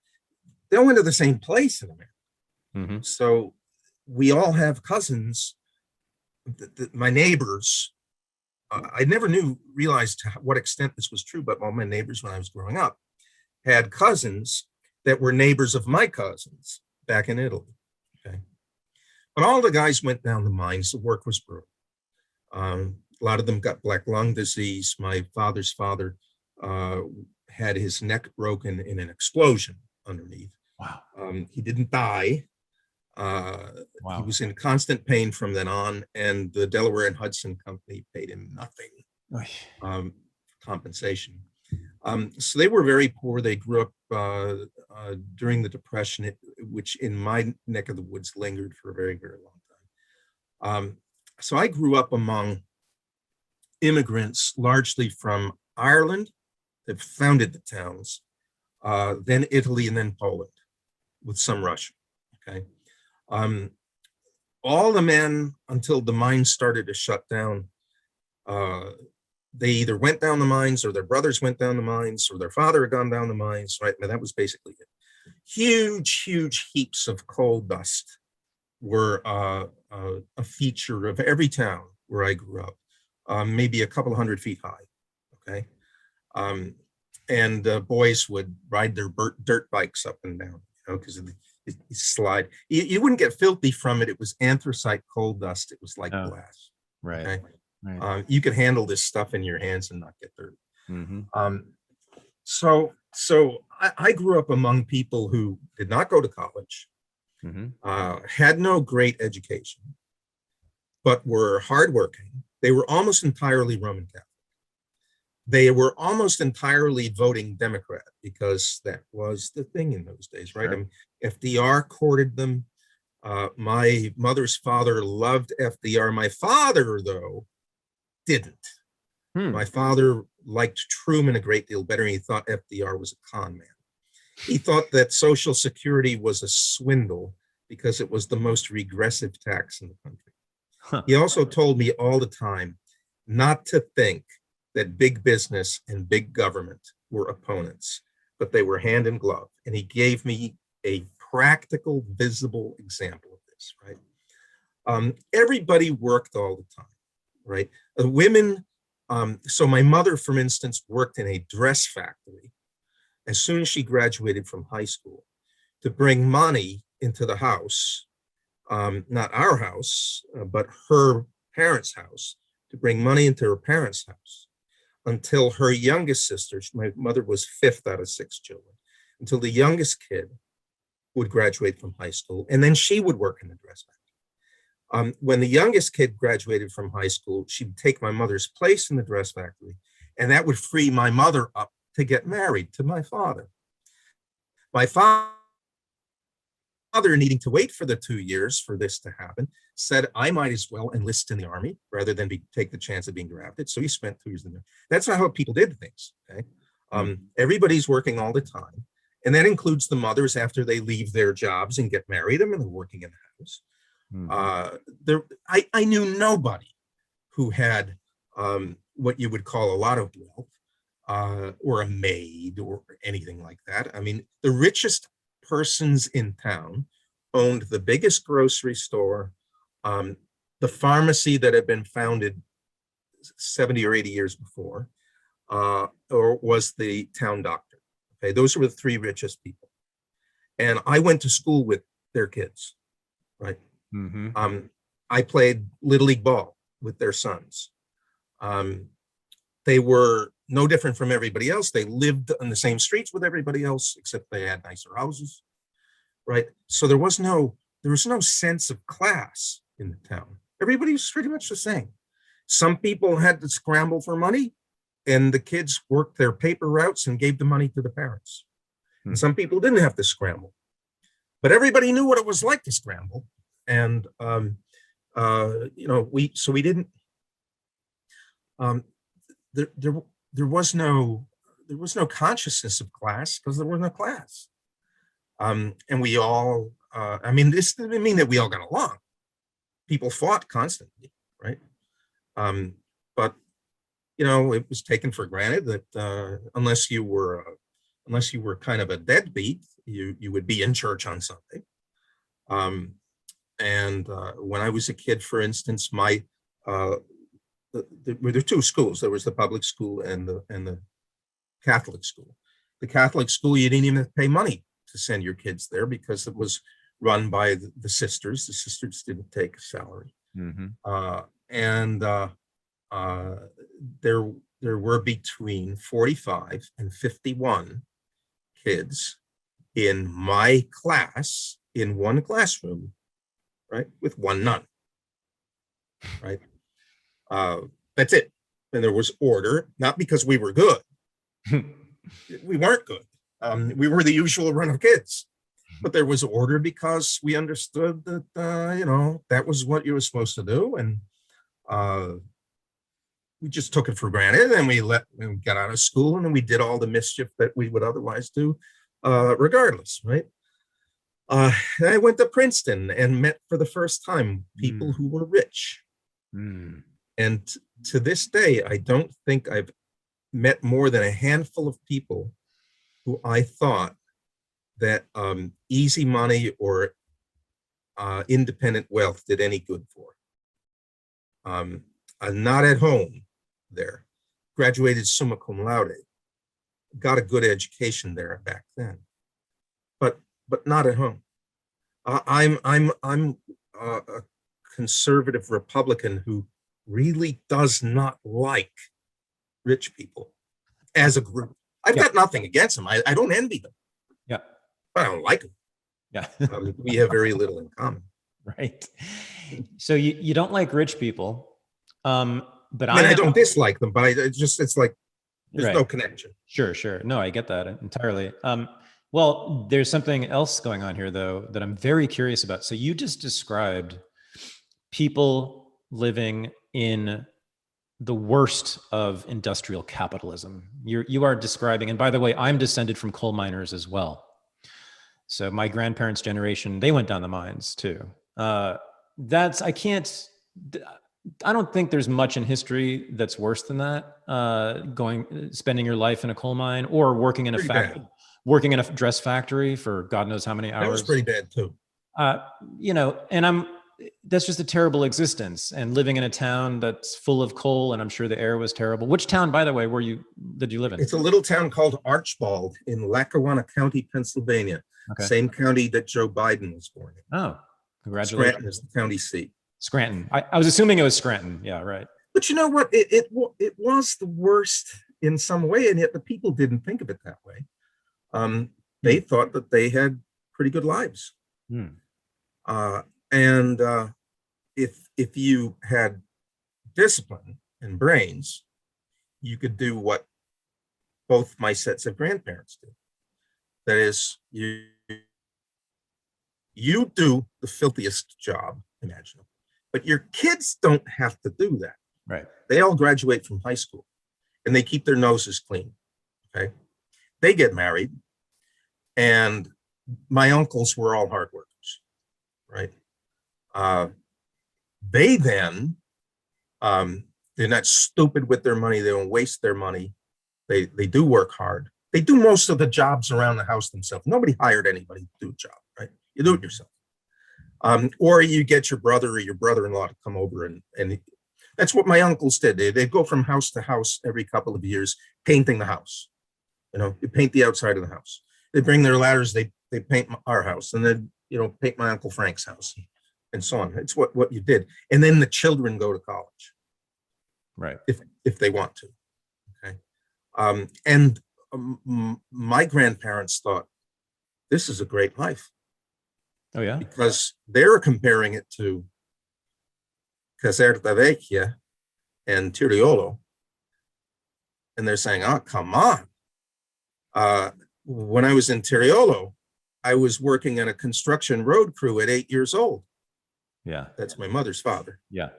They all went to the same place in America. mm-hmm. So we all have cousins, my neighbors. I never realized to what extent this was true, but all my neighbors when I was growing up had cousins that were neighbors of my cousins back in Italy. Okay. But all the guys went down the mines. The work was brutal. A lot of them got black lung disease. My father's father had his neck broken in an explosion underneath. Wow. He didn't die. Wow. He was in constant pain from then on, and the Delaware and Hudson Company paid him nothing compensation. So they were very poor. They grew up during the Depression, which in my neck of the woods lingered for a very, very long time. So I grew up among immigrants, largely from Ireland, that founded the towns, then Italy, and then Poland, with some Russia. Okay. All the men, until the mines started to shut down, they either went down the mines, or their brothers went down the mines, or their father had gone down the mines, right? And that was basically it. Huge, huge heaps of coal dust were a feature of every town where I grew up, maybe a couple 100 feet high, okay? And boys would ride their dirt bikes up and down, because of the slide. You wouldn't get filthy from it. It was anthracite coal dust. It was like glass. Right. Okay? Right. You could handle this stuff in your hands and not get dirty. Mm-hmm. So I grew up among people who did not go to college, had no great education, but were hardworking. They were almost entirely Roman Catholic. They were almost entirely voting Democrat because that was the thing in those days, right? Sure. I mean, FDR courted them. My mother's father loved FDR. My father, though, didn't. My father liked Truman a great deal better, and he thought FDR was a con man. He thought that Social Security was a swindle because it was the most regressive tax in the country. Huh. He also told me all the time not to think that big business and big government were opponents, but they were hand in glove. And he gave me a practical, visible example of this, right? Everybody worked all the time, right? Women, so my mother, for instance, worked in a dress factory as soon as she graduated from high school to bring money into the house, not our house, but her parents' house, to bring money into her parents' house until her youngest sister, my mother was fifth out of 6 children, until the youngest kid would graduate from high school, and then she would work in the dress factory. When the youngest kid graduated from high school, she'd take my mother's place in the dress factory, and that would free my mother up to get married to my father. My father, needing to wait for the 2 years for this to happen, said, I might as well enlist in the army rather than take the chance of being drafted. So he spent 2 years in there. That's not how people did things. Okay, everybody's working all the time, and that includes the mothers after they leave their jobs and get married. They're working in the house. I knew nobody who had what you would call a lot of wealth, or a maid or anything like that. I mean, the richest persons in town owned the biggest grocery store, the pharmacy that had been founded 70 or 80 years before, or was the town doctor. Okay, those were the 3 richest people. And I went to school with their kids, right? I played Little League ball with their sons. They were no different from everybody else. They lived on the same streets with everybody else, except they had nicer houses, right? So there was no sense of class in the town. Everybody was pretty much the same. Some people had to scramble for money, and the kids worked their paper routes and gave the money to the parents. And some people didn't have to scramble, but everybody knew what it was like to scramble. And we didn't. There was no consciousness of class because there was no class. And we all, this didn't mean that we all got along. People fought constantly, right? But it was taken for granted that unless you were kind of a deadbeat, you would be in church on Sunday. When I was a kid, for instance, there were 2 schools. There was the public school and the Catholic school. The Catholic school, you didn't even have to pay money to send your kids there because it was run by the sisters. The sisters didn't take a salary. There were between 45 and 51 kids in my class in one classroom, right, with one nun, right? That's it. And there was order, not because we were good. We weren't good. We were the usual run of kids, but there was order because we understood that, that was what you were supposed to do. And we just took it for granted, and we got out of school, and then we did all the mischief that we would otherwise do, regardless, right? I went to Princeton and met for the first time people who were rich. And to this day, I don't think I've met more than a handful of people who I thought that easy money or independent wealth did any good for. I'm not at home there. Graduated summa cum laude. Got a good education there back then, but not at home. I'm a conservative Republican who really does not like rich people as a group. I've got nothing against them. I don't envy them. Yeah, but I don't like them. Yeah. We have very little in common. Right. So you don't like rich people, but I mean, I I am. don't dislike them, but it's like there's Right. no connection. Sure, sure. No, I get that entirely. Well, there's something else going on here, though, that I'm very curious about. So you just described people living in the worst of industrial capitalism. You are describing, and by the way, I'm descended from coal miners as well. So my grandparents' generation, they went down the mines too. That's I can't. I don't think there's much in history that's worse than that. Spending your life in a coal mine or working in a Pretty factory, bad. working in a dress factory for God knows how many That was hours. pretty bad too. Uh, and that's just a terrible existence. And living in a town that's full of coal, and I'm sure the air was terrible. Which town, by the way, did you live in? It's a little town called Archbald in Lackawanna County, Pennsylvania. Okay. Same county that Joe Biden was born in. Oh, congratulations. Scranton is the county seat. Scranton. I was assuming it was Scranton. Yeah, right. But you know what? It was the worst in some way, and yet the people didn't think of it that way. They thought that they had pretty good lives. Hmm. And if you had discipline and brains, you could do what both my sets of grandparents did. That is, you do the filthiest job imaginable, but your kids don't have to do that. Right. They all graduate from high school and they keep their noses clean. Okay. They get married, and my uncles were all hard workers, right? They then, they're not stupid with their money. They don't waste their money. They do work hard. They do most of the jobs around the house themselves. Nobody hired anybody to do a job, right? You do it yourself. Or you get your brother or your brother-in-law to come over, and that's what my uncles did. They'd go from house to house every couple of years, painting the house. You paint the outside of the house. They bring their ladders, they paint our house, and then, paint my Uncle Frank's house, and so on. It's what you did. And then the children go to college. Right. If they want to. Okay. And my grandparents thought, this is a great life. Oh, yeah? Because they're comparing it to Caserta Vecchia and Tiriolo. And they're saying, oh, come on. When I was in Tiriolo, I was working in a construction road crew at 8 years old. Yeah. That's my mother's father. Yeah.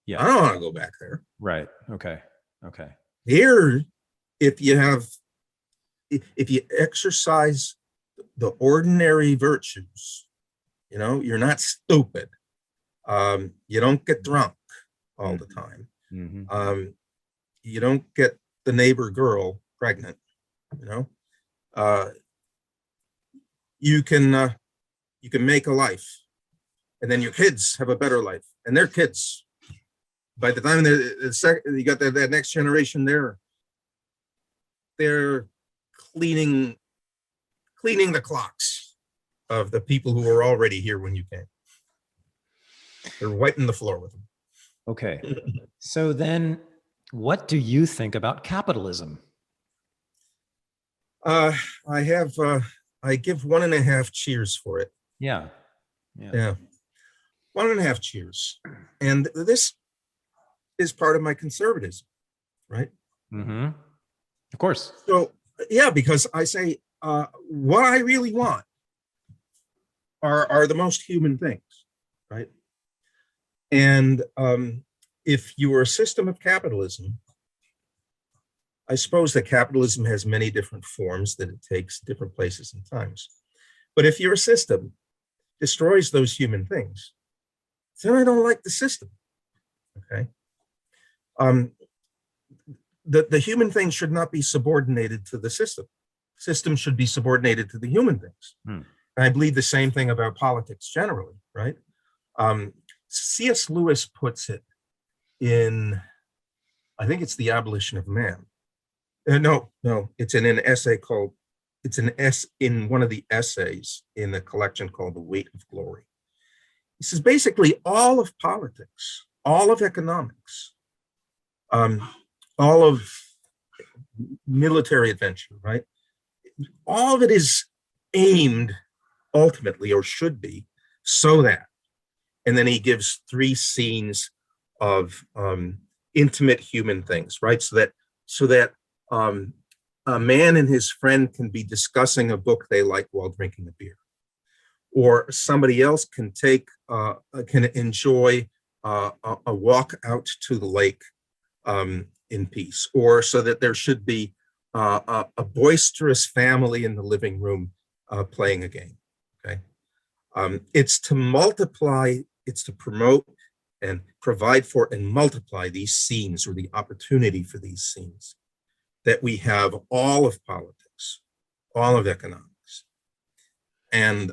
Yeah. I don't want to go back there. Right. Okay. Okay. Here, if you exercise the ordinary virtues, you're not stupid. You don't get drunk all the time. Mm-hmm. You don't get the neighbor girl pregnant. You can make a life, and then your kids have a better life, and their kids, by the time you got that next generation, they're cleaning the clocks of the people who were already here when you came. They're wiping the floor with them. Okay. So then, what do you think about capitalism? I give 1.5 cheers for it. Yeah. 1.5 cheers. And this is part of my conservatism, right? Mm-hmm. Of course. So, yeah, because I say what I really want are the most human things, right? And if you are a system of capitalism, I suppose that capitalism has many different forms that it takes, different places and times. But if your system destroys those human things, then I don't like the system. Okay. The human things should not be subordinated to the system. System should be subordinated to the human things. And I believe the same thing about politics generally, right? C.S. Lewis puts it in, I think it's The Abolition of Man. No, it's in an essay called, in one of the essays in the collection called The Weight of Glory. He says basically all of politics, all of economics, all of military adventure, right? All of it is aimed ultimately, or should be, so that. And then he gives 3 scenes of intimate human things, right? So that a man and his friend can be discussing a book they like while drinking a beer, or somebody else can can enjoy a walk out to the lake in peace, or so that there should be a boisterous family in the living room playing a game. Okay, it's to multiply, it's to promote and provide for and multiply these scenes, or the opportunity for these scenes, that we have all of politics, all of economics. And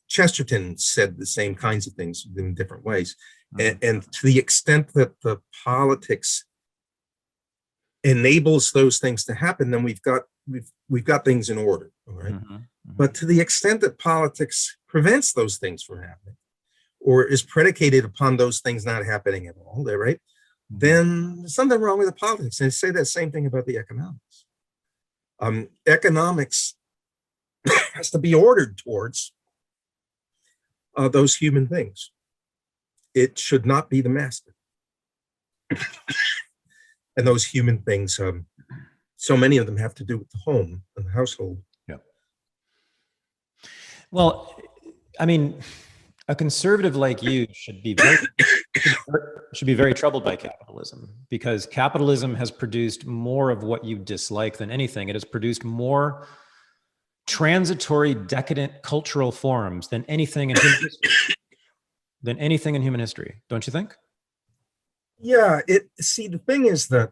Chesterton said the same kinds of things in different ways. And to the extent that the politics enables those things to happen, then we've got things in order, all right? But to the extent that politics prevents those things from happening, or is predicated upon those things not happening at all, right? Then there's something wrong with the politics. And I say that same thing about the economics. Economics has to be ordered towards those human things. It should not be the master. And those human things, so many of them have to do with the home and the household. Yeah. Well, I mean, a conservative like you should be very troubled by capitalism, because capitalism has produced more of what you dislike than anything. It has produced more transitory, decadent cultural forms than anything in human history. Don't you think? Yeah. The thing is that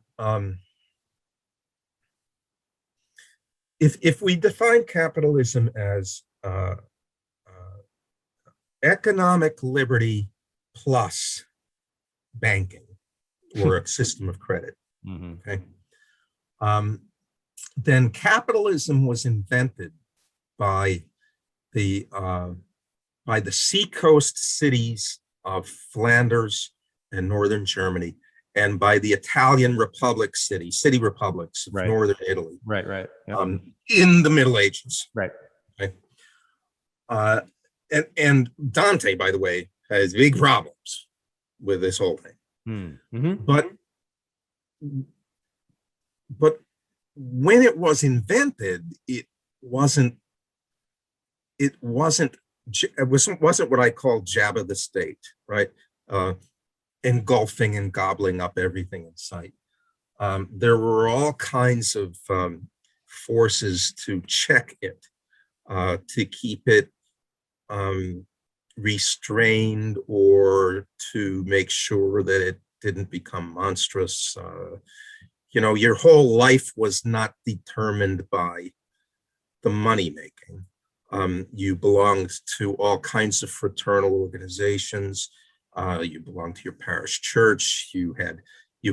if we define capitalism as economic liberty plus banking, or a system of credit, okay, then capitalism was invented by the seacoast cities of Flanders and northern Germany, and by the Italian city republics of northern Italy, right. Yep. In the Middle Ages, right. Okay. And Dante, by the way, has big problems with this whole thing. But when it was invented, it wasn't what I call Jabba the State, right? Engulfing and gobbling up everything in sight. There were all kinds of forces to check it, to keep it restrained, or to make sure that it didn't become monstrous. Your whole life was not determined by the money making. You belonged to all kinds of fraternal organizations. You belonged to your parish church. You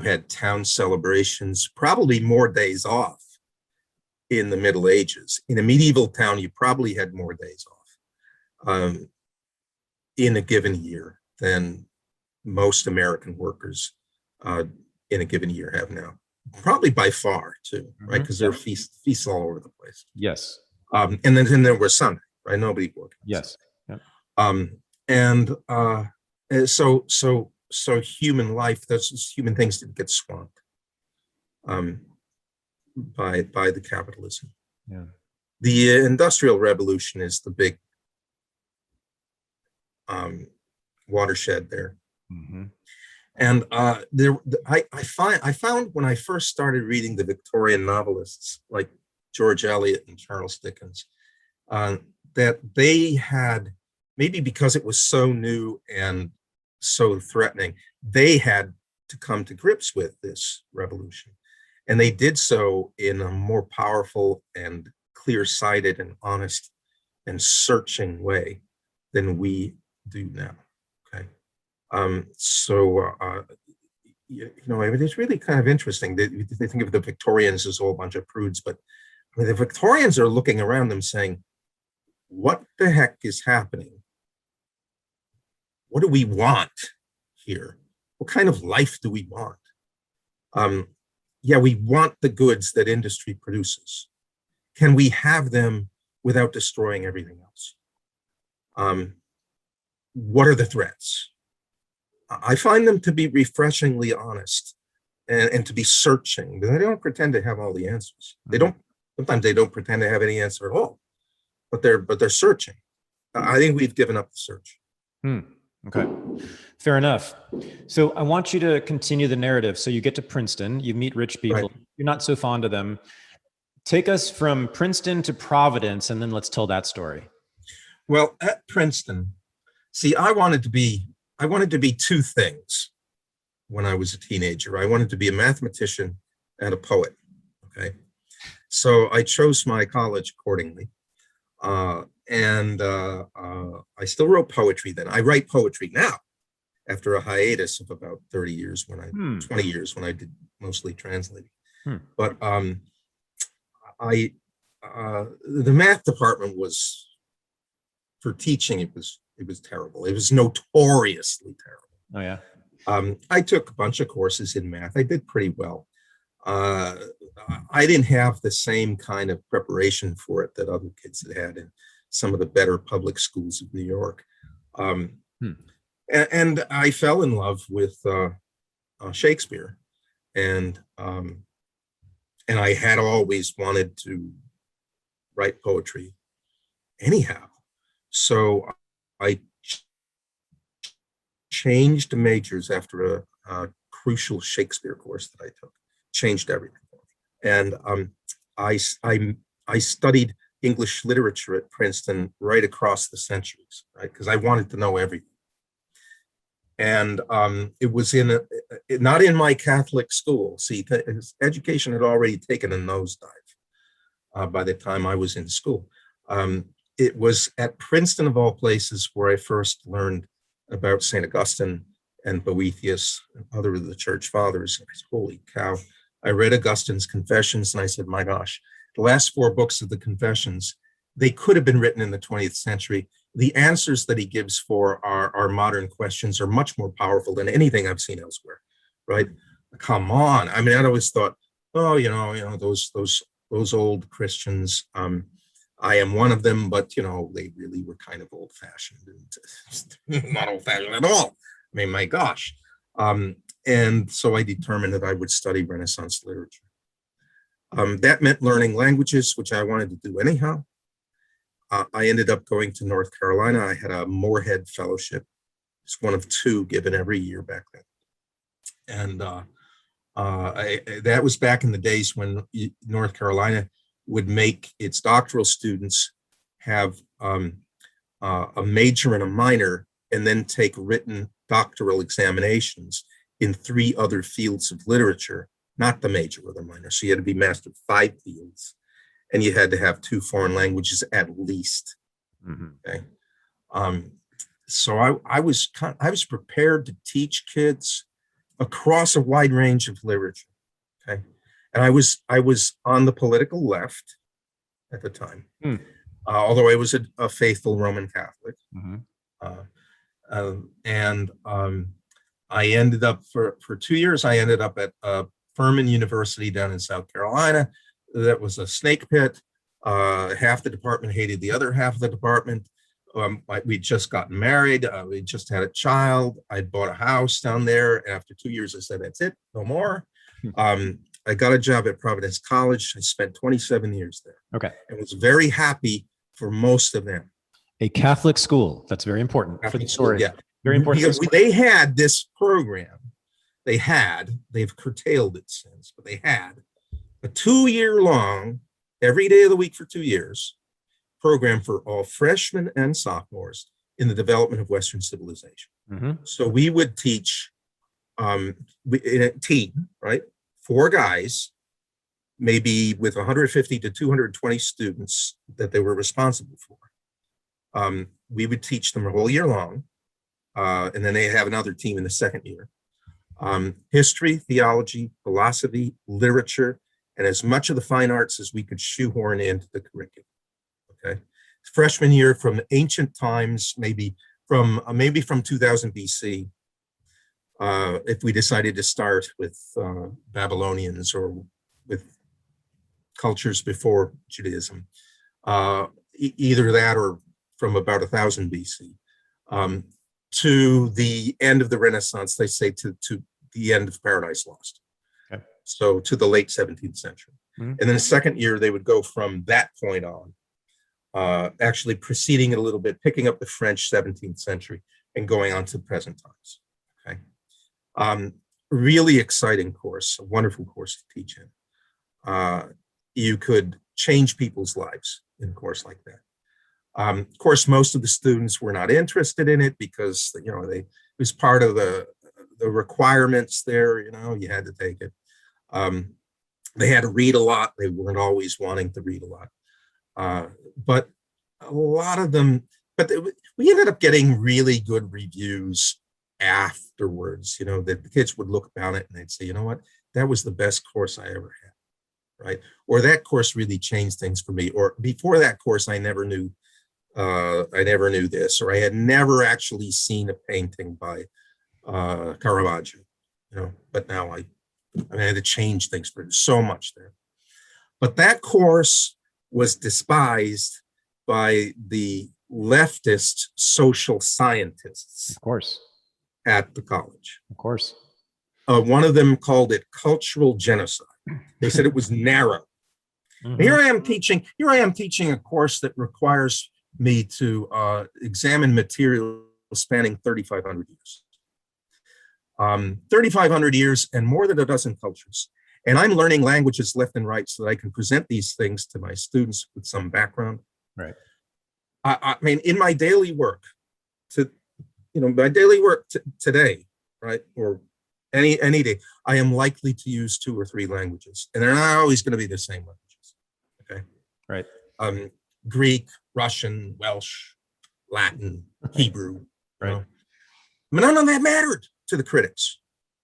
had town celebrations, probably more days off in the Middle Ages. In a medieval town, you probably had more days off in a given year than most American workers in a given year have now. Probably by far, too, right? Because there are feasts all over the place. Yes. And then there was Sunday, right? Nobody worked. Yes. Yep. So human life, those human things didn't get swamped by the capitalism. Yeah. The Industrial Revolution is the big watershed there. And I found when I first started reading the Victorian novelists like George Eliot and Charles Dickens, that they had, maybe because it was so new and so threatening, they had to come to grips with this revolution. And they did so in a more powerful and clear-sighted and honest and searching way than we do now. Okay. It's really kind of interesting. They think of the Victorians as a whole bunch of prudes, but I mean, the Victorians are looking around them saying, what the heck is happening? What do we want here? What kind of life do we want? We want the goods that industry produces. Can we have them without destroying everything else? What are the threats? I find them to be refreshingly honest and to be searching. They don't pretend to have all the answers. They don't. Sometimes they don't pretend to have any answer at all, but they're searching. I think we've given up the search. Okay, fair enough. So I want you to continue the narrative. So you get to Princeton, you meet rich people. Right. You're not so fond of them. Take us from Princeton to Providence, and then let's tell that story. Well, at Princeton, see, I wanted to be two things when I was a teenager. I wanted to be a mathematician and a poet. Okay. So I chose my college accordingly. I still wrote poetry then. I write poetry now after a hiatus of about 30 years 20 years when I did mostly translating. But the math department was, for teaching, it was terrible. It was notoriously terrible. Oh yeah. I took a bunch of courses in math. I did pretty well. I didn't have the same kind of preparation for it that other kids had in some of the better public schools of New York. And I fell in love with Shakespeare, and I had always wanted to write poetry anyhow. So I changed majors after a crucial Shakespeare course that I took. Changed everything. And I studied English literature at Princeton right across the centuries, right? Because I wanted to know everything. And it was not in my Catholic school. See, education had already taken a nosedive by the time I was in school. It was at Princeton, of all places, where I first learned about St. Augustine and Boethius and other of the church fathers. I said, holy cow. I read Augustine's Confessions and I said, my gosh, the last 4 books of the Confessions, they could have been written in the 20th century. The answers that he gives for our modern questions are much more powerful than anything I've seen elsewhere, right? Come on. I mean, I'd always thought, oh, those old Christians, I am one of them, but, they really were kind of old-fashioned and not old-fashioned at all. I mean, my gosh. And so I determined that I would study Renaissance literature. That meant learning languages, which I wanted to do anyhow. I ended up going to North Carolina. I had a Moorhead Fellowship. It's one of 2 given every year back then. And that was back in the days when North Carolina would make its doctoral students have a major and a minor, and then take written doctoral examinations in 3 other fields of literature, not the major or the minor. So you had to be master of 5 fields, and you had to have 2 foreign languages at least. Okay. So I was prepared to teach kids across a wide range of literature. Okay. And I was on the political left at the time, although I was a faithful Roman Catholic. I ended up for 2 years, I ended up at Furman University down in South Carolina. That was a snake pit. Half the department hated the other half of the department. We'd just gotten married. We just had a child. I'd bought a house down there. And after 2 years, I said, that's it, no more. I got a job at Providence College. I spent 27 years there. Okay. And was very happy for most of them. A Catholic school. That's very important for the story. Yeah. Very important. Because they had this program. They've curtailed it since, but they had a 2-year-long, every day of the week for 2 years, program for all freshmen and sophomores in the development of Western civilization. So we would teach in a team, right? 4 guys, maybe with 150 to 220 students that they were responsible for. We would teach them a whole year long, and then they have another team in the second year. History, theology, philosophy, literature, and as much of the fine arts as we could shoehorn into the curriculum. Okay, freshman year from ancient times, maybe from 2000 BC. If we decided to start with Babylonians or with cultures before Judaism, either that or from about 1000 BC to the end of the Renaissance. They say to the end of Paradise Lost. Okay. So to the late 17th century. And then the second year, they would go from that point on, actually preceding it a little bit, picking up the French 17th century and going on to present times. Okay. Really exciting course, a wonderful course to teach in. You could change people's lives in a course like that. Of course, most of the students were not interested in it because, it was part of the requirements there, you had to take it. They had to read a lot. They weren't always wanting to read a lot. But a lot of them, we ended up getting really good reviews afterwards. The kids would look about it and they'd say, you know what, that was the best course I ever had, right? Or that course really changed things for me. Or before that course, I never knew this, or I had never actually seen a painting by Caravaggio, but now I had to change things for so much there. But that course was despised by the leftist social scientists. Of course. At the college. Of course. One of them called it cultural genocide. They said it was narrow. Mm-hmm. Here I am teaching a course that requires me to examine material spanning 3,500 years. 3,500 years and more than a dozen cultures. And I'm learning languages left and right so that I can present these things to my students with some background. Right. I mean, in my daily work, today, right, or any day, I am likely to use 2 or 3 languages, and they're not always going to be the same languages. Okay. Right. Greek, Russian, Welsh, Latin, Hebrew. Right. But none of that mattered to the critics.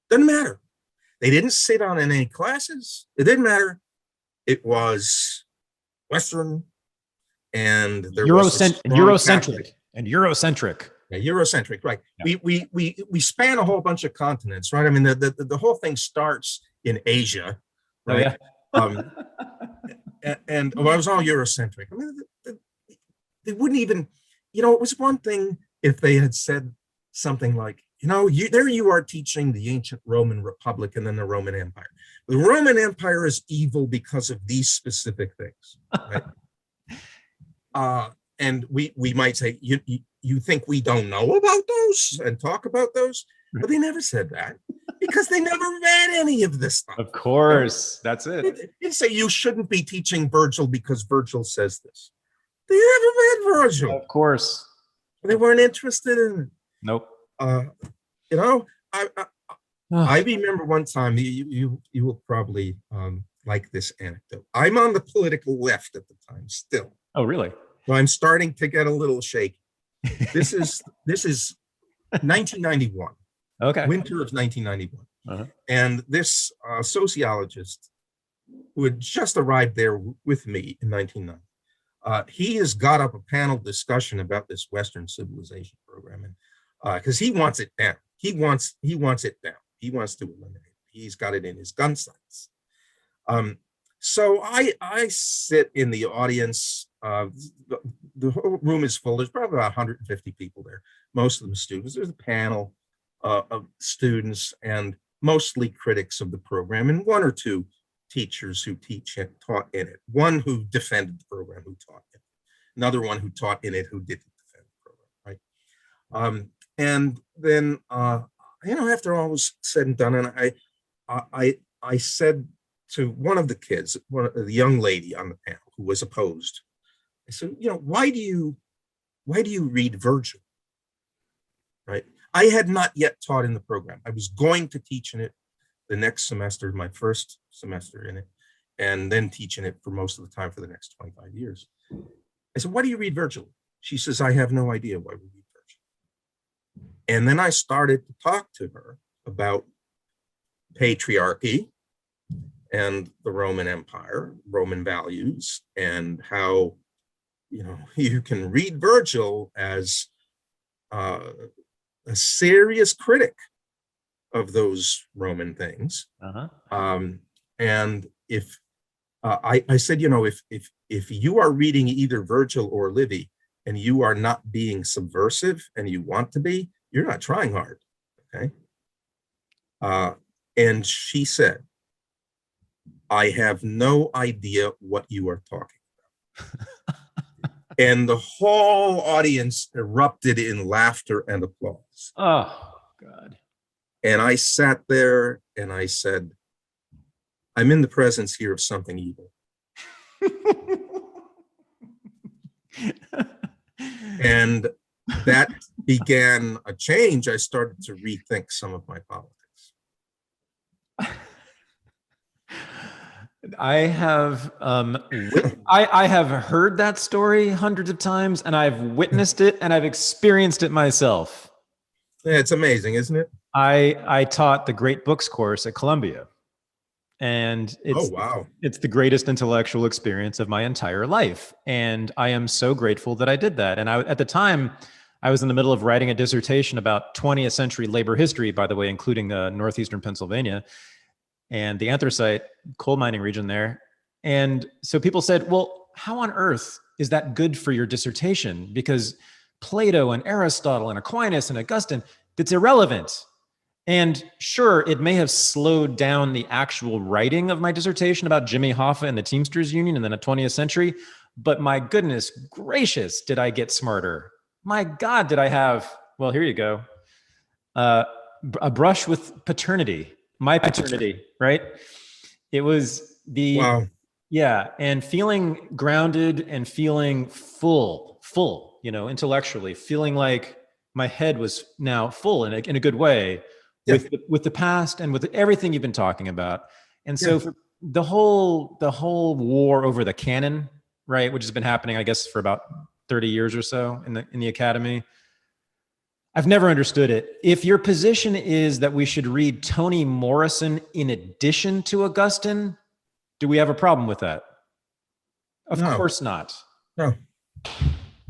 Doesn't matter. They didn't sit on in any classes. It didn't matter. It was Western, and there Eurocentric. Yeah, Eurocentric, right? Yeah. We span a whole bunch of continents, right? I mean, the whole thing starts in Asia, right? Oh, yeah. And I was all Eurocentric. I mean, they wouldn't even, it was one thing if they had said something like, there you are teaching the ancient Roman Republic and then the Roman Empire. The Roman Empire is evil because of these specific things, right? And we might say, you think we don't know about those and talk about those? But they never said that because they never read any of this stuff. Of course, that's it. They say you shouldn't be teaching Virgil because Virgil says this. They never read Virgil. Of course. They weren't interested in it. Nope. I remember one time, you will probably like this anecdote. I'm on the political left at the time still. Oh, really? So I'm starting to get a little shaky. This is 1991. Okay. Winter of 1991. Uh-huh. And this sociologist who had just arrived there with me in 1990, he has got up a panel discussion about this Western civilization program, and because he wants it down. He wants it down. He wants to eliminate it. He's got it in his gun sights. So I sit in the audience. The whole room is full. There's probably about 150 people there, most of them students. There's a panel of students and mostly critics of the program, and 1 or 2 teachers who taught in it. One who defended the program, who taught in it. Another one who taught in it, who didn't defend the program, right? And then, after all was said and done, and I said to one of the kids, the young lady on the panel who was opposed, I said, why do you read Virgil? Right? I had not yet taught in the program. I was going to teach in it the next semester, my first semester in it, and then teach in it for most of the time for the next 25 years. I said, why do you read Virgil? She says, I have no idea why we read Virgil. And then I started to talk to her about patriarchy and the Roman Empire, Roman values, and how, you can read Virgil as a serious critic of those Roman things. Uh-huh. And if I said, if you are reading either Virgil or Livy, and you are not being subversive and you want to be, you're not trying hard. Okay. And she said, I have no idea what you are talking about. And the whole audience erupted in laughter and applause. Oh, God. And I sat there and I said, I'm in the presence here of something evil. And that began a change. I started to rethink some of my politics. I have I have heard that story hundreds of times, and I've witnessed it, and I've experienced it myself. Yeah, it's amazing, isn't it? I taught the Great Books course at Columbia, and it's the greatest intellectual experience of my entire life, and I am so grateful that I did that. And at the time, I was in the middle of writing a dissertation about 20th century labor history, by the way, including northeastern Pennsylvania and the anthracite coal mining region there. And so people said, well, how on earth is that good for your dissertation? Because Plato and Aristotle and Aquinas and Augustine, that's irrelevant. And sure, it may have slowed down the actual writing of my dissertation about Jimmy Hoffa and the Teamsters Union in the 20th century, but my goodness gracious, did I get smarter? My God, did I have, well, here you go, a brush with paternity. My paternity, right? It was and feeling grounded and feeling full, intellectually, feeling like my head was now full in a good way with the past and with everything you've been talking about. And so for the whole war over the canon, right, which has been happening, I guess, for about 30 years or so in the academy, I've never understood it. If your position is that we should read Toni Morrison in addition to Augustine, do we have a problem with that? Of course not. No.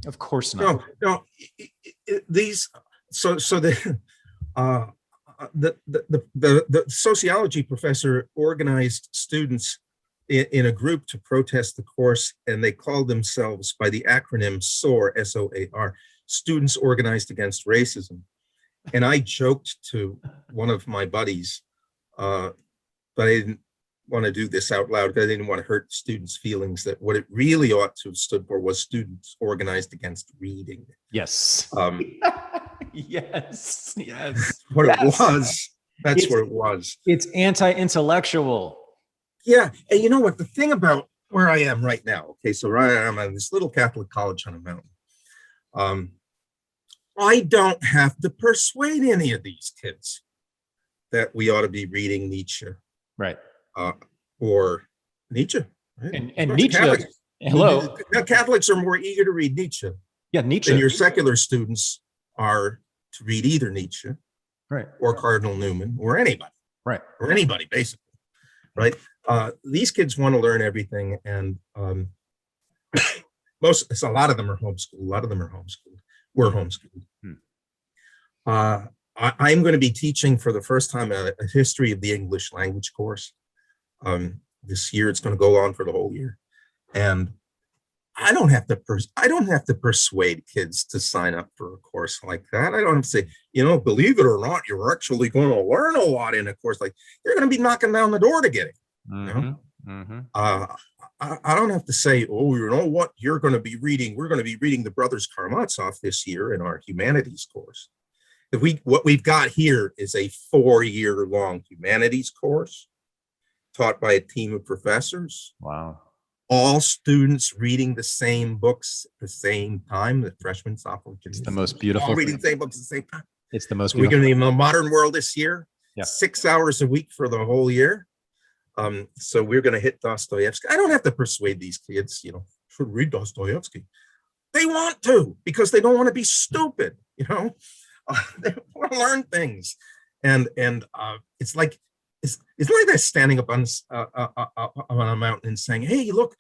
Of course not. No. The sociology professor organized students in a group to protest the course, and they called themselves by the acronym SOAR, SOAR. Students Organized Against Racism. And I joked to one of my buddies, but I didn't want to do this out loud because I didn't want to hurt students' feelings, that what it really ought to have stood for was Students Organized Against Reading. Yes. Yes. What it was. That's what it was. It's anti-intellectual. Yeah. And you know what? The thing about where I am right now, okay, so I am at this little Catholic college on a mountain. I don't have to persuade any of these kids that we ought to be reading Nietzsche, right? Or Nietzsche, right? And Nietzsche. Catholics. Hello, Catholics are more eager to read Nietzsche. Yeah, Nietzsche. And your secular students are to read either Nietzsche, right, or Cardinal Newman, or anybody, right, or anybody basically, right? These kids want to learn everything, and a lot of them are homeschooled. We're homeschooled. I'm going to be teaching for the first time a history of the English language course. This year, it's going to go on for the whole year, and I don't have to persuade kids to sign up for a course like that. I don't have to say, believe it or not, you're actually going to learn a lot in a course like. You're going to be knocking down the door to get it. I don't have to say, oh, you know what, you're going to be reading. We're going to be reading the Brothers Karamazov this year in our humanities course. What we've got here is a 4-year-long humanities course taught by a team of professors. Wow. All students reading the same books at the same time. The freshman, sophomore, junior. It's the most beautiful. All reading the same books at the same time. It's the most beautiful. We're going to be in the modern world this year. Yeah. 6 hours a week for the whole year. So we're going to hit Dostoevsky. I don't have to persuade these kids, should read Dostoevsky. They want to, because they don't want to be stupid, they want to learn things. And it's like they're standing up on a mountain and saying, hey, look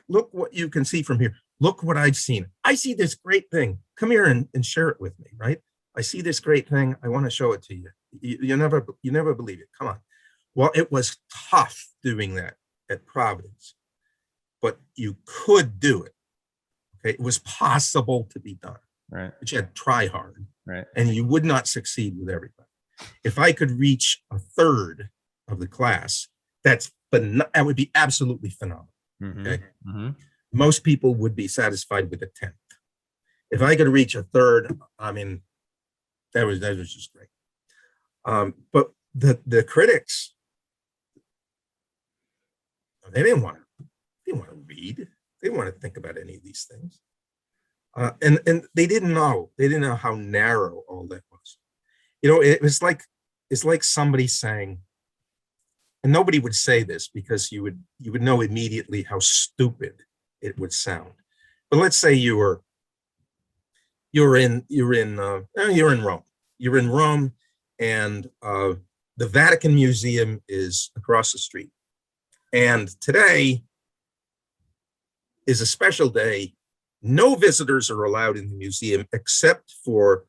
what you can see from here. Look what I've seen. I see this great thing. Come here and share it with me, right? I see this great thing. I want to show it to you. You never believe it. Come on. Well, it was tough doing that at Providence, but you could do it. Okay, it was possible to be done, Right. but you had to try hard, Right. and you would not succeed with everybody. If I could reach a third of the class, that would be absolutely phenomenal. Okay, most people would be satisfied with a tenth. If I could reach a third, I mean, that was just great. But the critics, they didn't want to read. They didn't want to think about any of these things. And they didn't know how narrow all that was. You know, it's like somebody saying, and nobody would say this because you would know immediately how stupid it would sound. But let's say you're in Rome. You're in Rome, and the Vatican Museum is across the street. And today is a special day. No visitors are allowed in the museum except for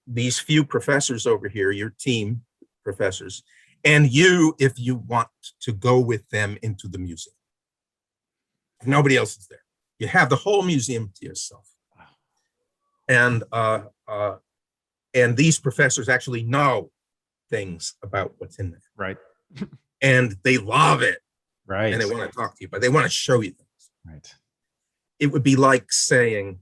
these few professors over here, your team professors, and you, if you want to go with them into the museum. Nobody else is there. You have the whole museum to yourself. And these professors actually know things about what's in there. Right. And they love it. Right. And they want to talk to you, but they want to show you things. Right. It would be like saying,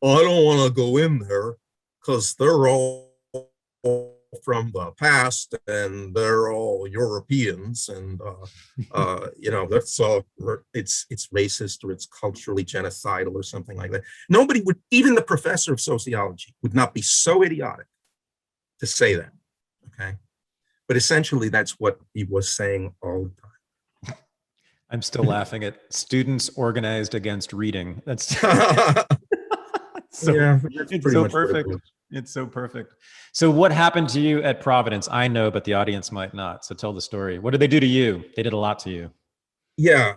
I don't want to go in there because they're all from the past and they're all Europeans, and that's it's racist or it's culturally genocidal or something like that. Nobody would, even the professor of sociology would not be so idiotic to say that. Okay, but essentially that's what he was saying all the time. I'm still laughing at students organized against reading. That's it's so perfect. It's so perfect. So what happened to you at Providence? I know, but the audience might not. So tell the story. What did they do to you? They did a lot to you. Yeah.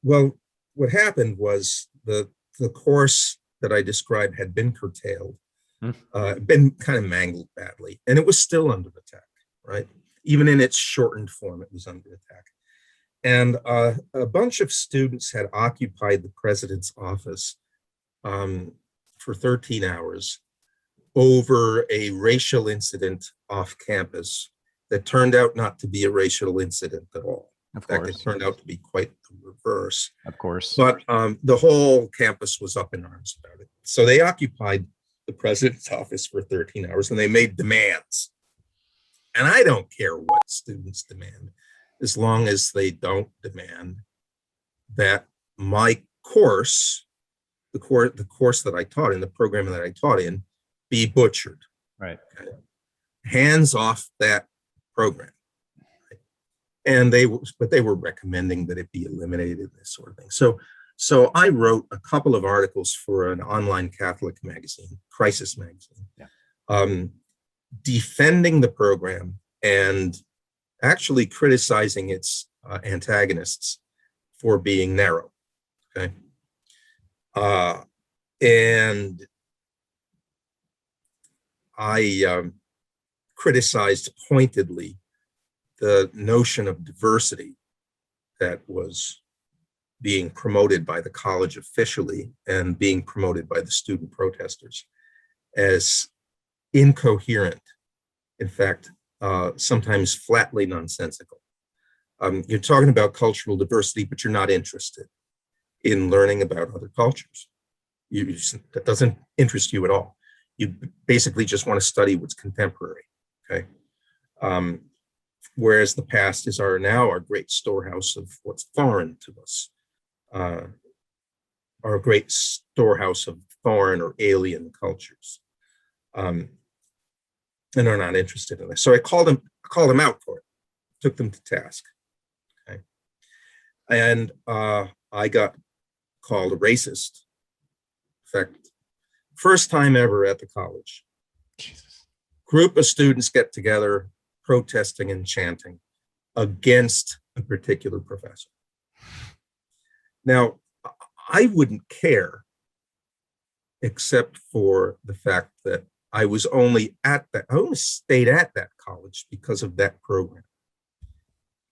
Well, what happened was the course that I described had been curtailed, been kind of mangled badly, and it was still under attack, right? Even in its shortened form, it was under attack. And a bunch of students had occupied the president's office for 13 hours over a racial incident off campus that turned out not to be a racial incident at all. Of course. In fact, it turned out to be quite the reverse. Of course. But the whole campus was up in arms about it. So they occupied the president's office for 13 hours and they made demands. And I don't care what students demand, as long as they don't demand that my course, the course that I taught in, the program that I taught in, be butchered. Right. Okay. Hands off that program. Right? And they were recommending that it be eliminated, this sort of thing. So I wrote a couple of articles for an online Catholic magazine, Crisis magazine, defending the program and actually criticizing its antagonists for being narrow. Okay. And I criticized pointedly the notion of diversity that was being promoted by the college officially and being promoted by the student protesters as incoherent, in fact, sometimes flatly nonsensical. You're talking about cultural diversity, but you're not interested in learning about other cultures. That doesn't interest you at all. You basically just want to study what's contemporary, okay? Whereas the past is now our great storehouse of what's foreign to us, our great storehouse of foreign or alien cultures, and are not interested in this. So I called them out for it, took them to task, okay? And I got called a racist. In fact, first time ever at the college. Jesus. Group of students get together protesting and chanting against a particular professor. Now, I wouldn't care except for the fact that I only stayed at that college because of that program.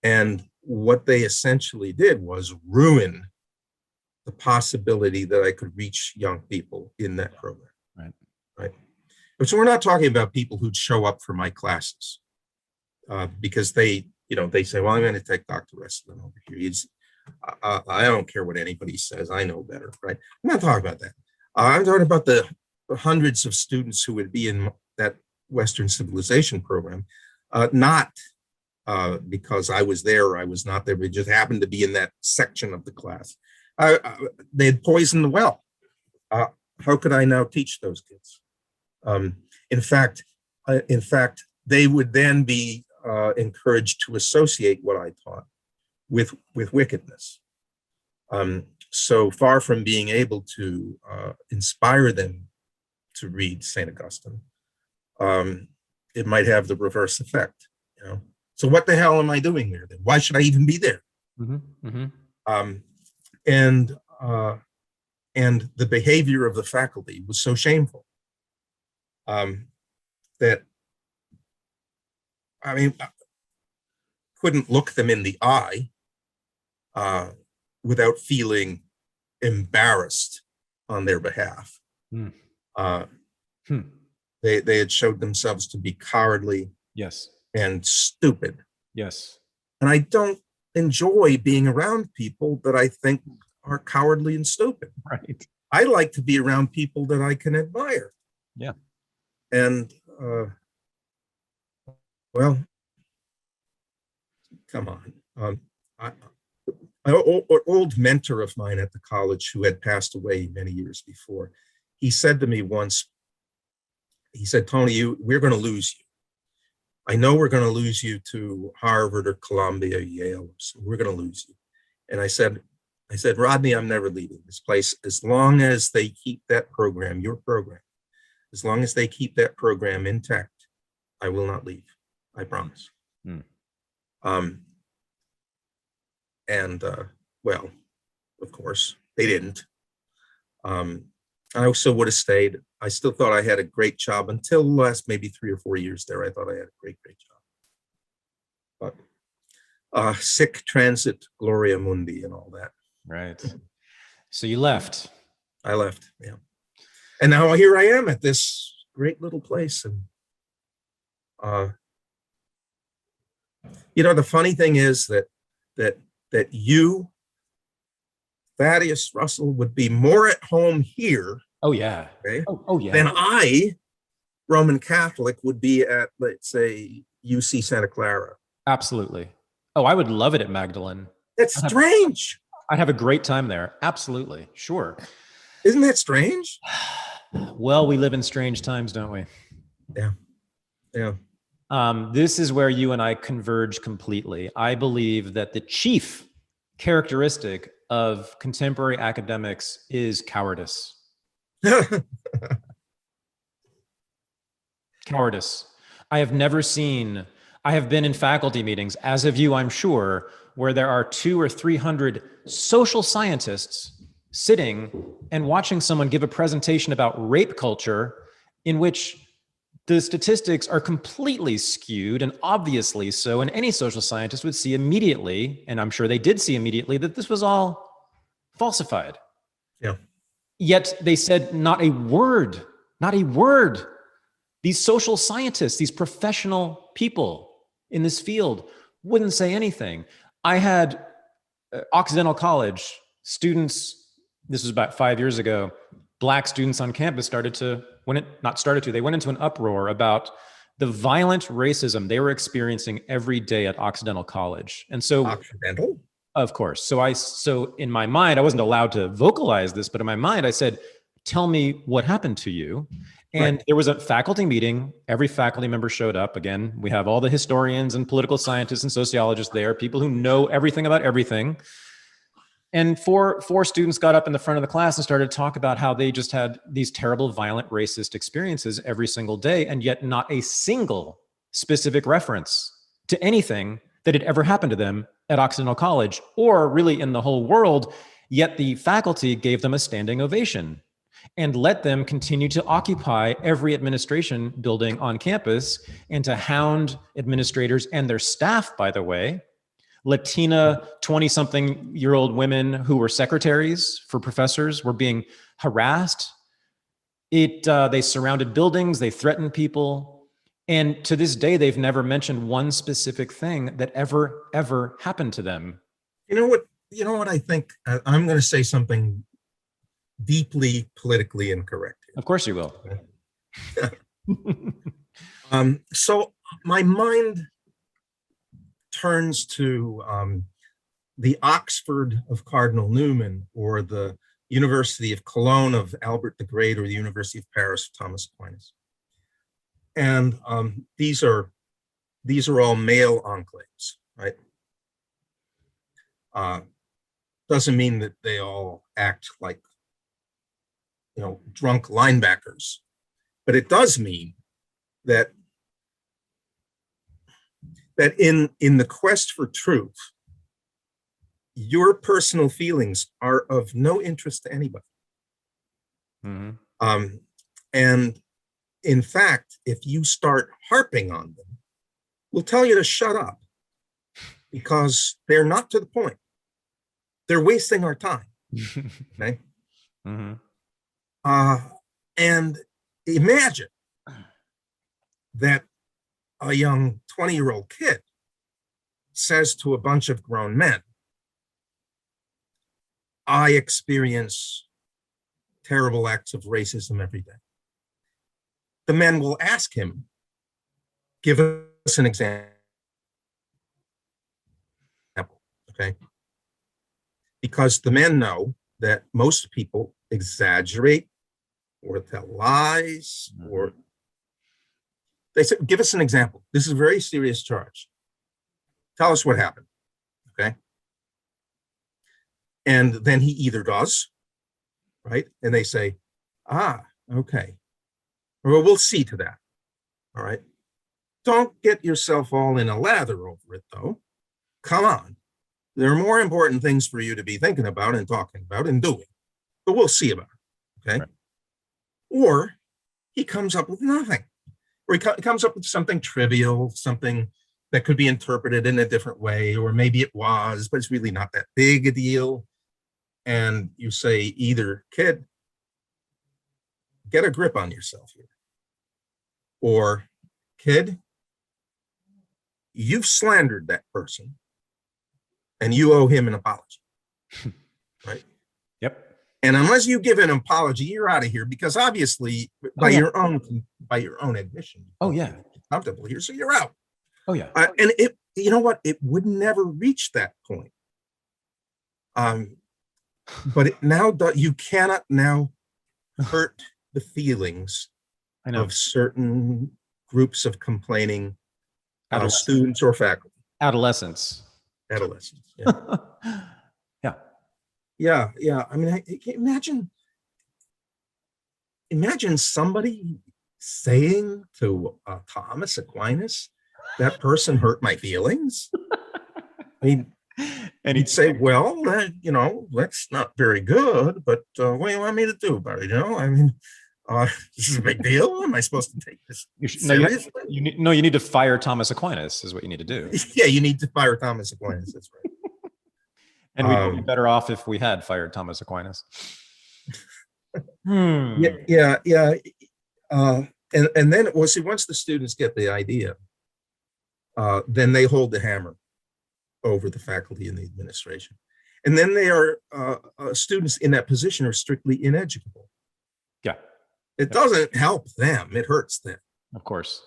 And what they essentially did was ruin the possibility that I could reach young people in that program. Right. Right. So we're not talking about people who'd show up for my classes because they say, well, I'm going to take Dr. Esolen over here. I don't care what anybody says. I know better. Right. I'm not talking about that. I'm talking about the hundreds of students who would be in that Western civilization program, not because I was there or I was not there, but just happened to be in that section of the class. They had poisoned the well. How could I now teach those kids? In fact, they would then be encouraged to associate what I taught with wickedness. So far from being able to inspire them to read St. Augustine, it might have the reverse effect. So what the hell am I doing there then? Why should I even be there? Mm-hmm. Mm-hmm. And the behavior of the faculty was so shameful that I couldn't look them in the eye without feeling embarrassed on their behalf. Mm. They had showed themselves to be cowardly, yes, and stupid. Yes. And I don't enjoy being around people that I think are cowardly and stupid. Right. I like to be around people that I can admire. Yeah. And well, come on. An old mentor of mine at the college who had passed away many years before, he said to me once, he said, Tony, we're going to lose you. I know we're going to lose you to Harvard or Columbia or Yale. So we're going to lose you. And I said, Rodney, I'm never leaving this place as long as they keep that program, your program, as long as they keep that program intact, I will not leave. I promise. Well, of course, they didn't. I also would have stayed. I still thought I had a great job until the last maybe 3 or 4 years there. I thought I had a great job. But sic transit gloria mundi and all that. Right. So you left. I left, yeah. And now here I am at this great little place. And the funny thing is that you, Thaddeus Russell, would be more at home here. Oh yeah. Okay, oh yeah. Than I, Roman Catholic, would be at, let's say, UC Santa Clara. Absolutely. Oh, I would love it at Magdalen. That's strange. I'd have a great time there. Absolutely. Sure. Isn't that strange? Well, we live in strange times, don't we? Yeah. Yeah. This is where you and I converge completely. I believe that the chief characteristic of contemporary academics is cowardice. Cowardice. I have been in faculty meetings, as have you, I'm sure, where there are 200 or 300 social scientists sitting and watching someone give a presentation about rape culture in which the statistics are completely skewed, and obviously so, and any social scientist would see immediately, and I'm sure they did see immediately, that this was all falsified. Yeah. Yet they said not a word, not a word. These social scientists, these professional people in this field wouldn't say anything. I had Occidental College students, this was about 5 years ago, Black students on campus they went into an uproar about the violent racism they were experiencing every day at Occidental College. And so, Occidental? Of course. So in my mind, I wasn't allowed to vocalize this, but in my mind, I said, tell me what happened to you. And right. There was a faculty meeting. Every faculty member showed up. Again, we have all the historians and political scientists and sociologists there, people who know everything about everything. And four students got up in the front of the class and started to talk about how they just had these terrible, violent, racist experiences every single day, and yet not a single specific reference to anything that had ever happened to them at Occidental College, or really in the whole world. Yet the faculty gave them a standing ovation and let them continue to occupy every administration building on campus and to hound administrators and their staff, by the way, Latina 20-something-year-old women who were secretaries for professors were being harassed. They surrounded buildings, they threatened people. And to this day, they've never mentioned one specific thing that ever happened to them. You know what I think? I'm going to say something deeply politically incorrect here. Of course you will. So my mind turns to the Oxford of Cardinal Newman, or the University of Cologne of Albert the Great, or the University of Paris of Thomas Aquinas. And these are all male enclaves, right? Doesn't mean that they all act like, drunk linebackers, but it does mean that in the quest for truth, your personal feelings are of no interest to anybody. Mm-hmm. And in fact, if you start harping on them, we'll tell you to shut up, because they're not to the point. They're wasting our time. Okay. Mm-hmm. And imagine that a young 20-year-old kid says to a bunch of grown men, I experience terrible acts of racism every day. The men will ask him, give us an example. Okay. Because the men know that most people exaggerate or tell lies, or they say, give us an example. This is a very serious charge. Tell us what happened. Okay. And then he either does, right? And they say, okay. Well, we'll see to that. All right. Don't get yourself all in a lather over it, though. Come on. There are more important things for you to be thinking about and talking about and doing. But we'll see about it. Okay. Right. Or he comes up with nothing. Or he comes up with something trivial, something that could be interpreted in a different way, or maybe it was, but it's really not that big a deal. And you say, either, kid, get a grip on yourself here, or, kid, you've slandered that person and you owe him an apology. Right? Yep. And unless you give an apology, you're out of here, because obviously by your own admission, comfortable here, so you're out. Oh yeah. And it, you know what? It would never reach that point. But you cannot now hurt the feelings of certain groups of complaining students or faculty. Adolescents. Yeah. Yeah. I mean, imagine somebody saying to Thomas Aquinas, that person hurt my feelings. I mean, and he'd say, well, that's not very good, but what do you want me to do about it? I mean, this is a big deal. Am I supposed to take this seriously? You need to fire Thomas Aquinas is what you need to do. Yeah, you need to fire Thomas Aquinas. That's right. And we'd be better off if we had fired Thomas Aquinas. Yeah. And then, once the students get the idea, then they hold the hammer over the faculty and the administration. And then they are, students in that position are strictly ineducable. Yeah. It doesn't help them, it hurts them. Of course.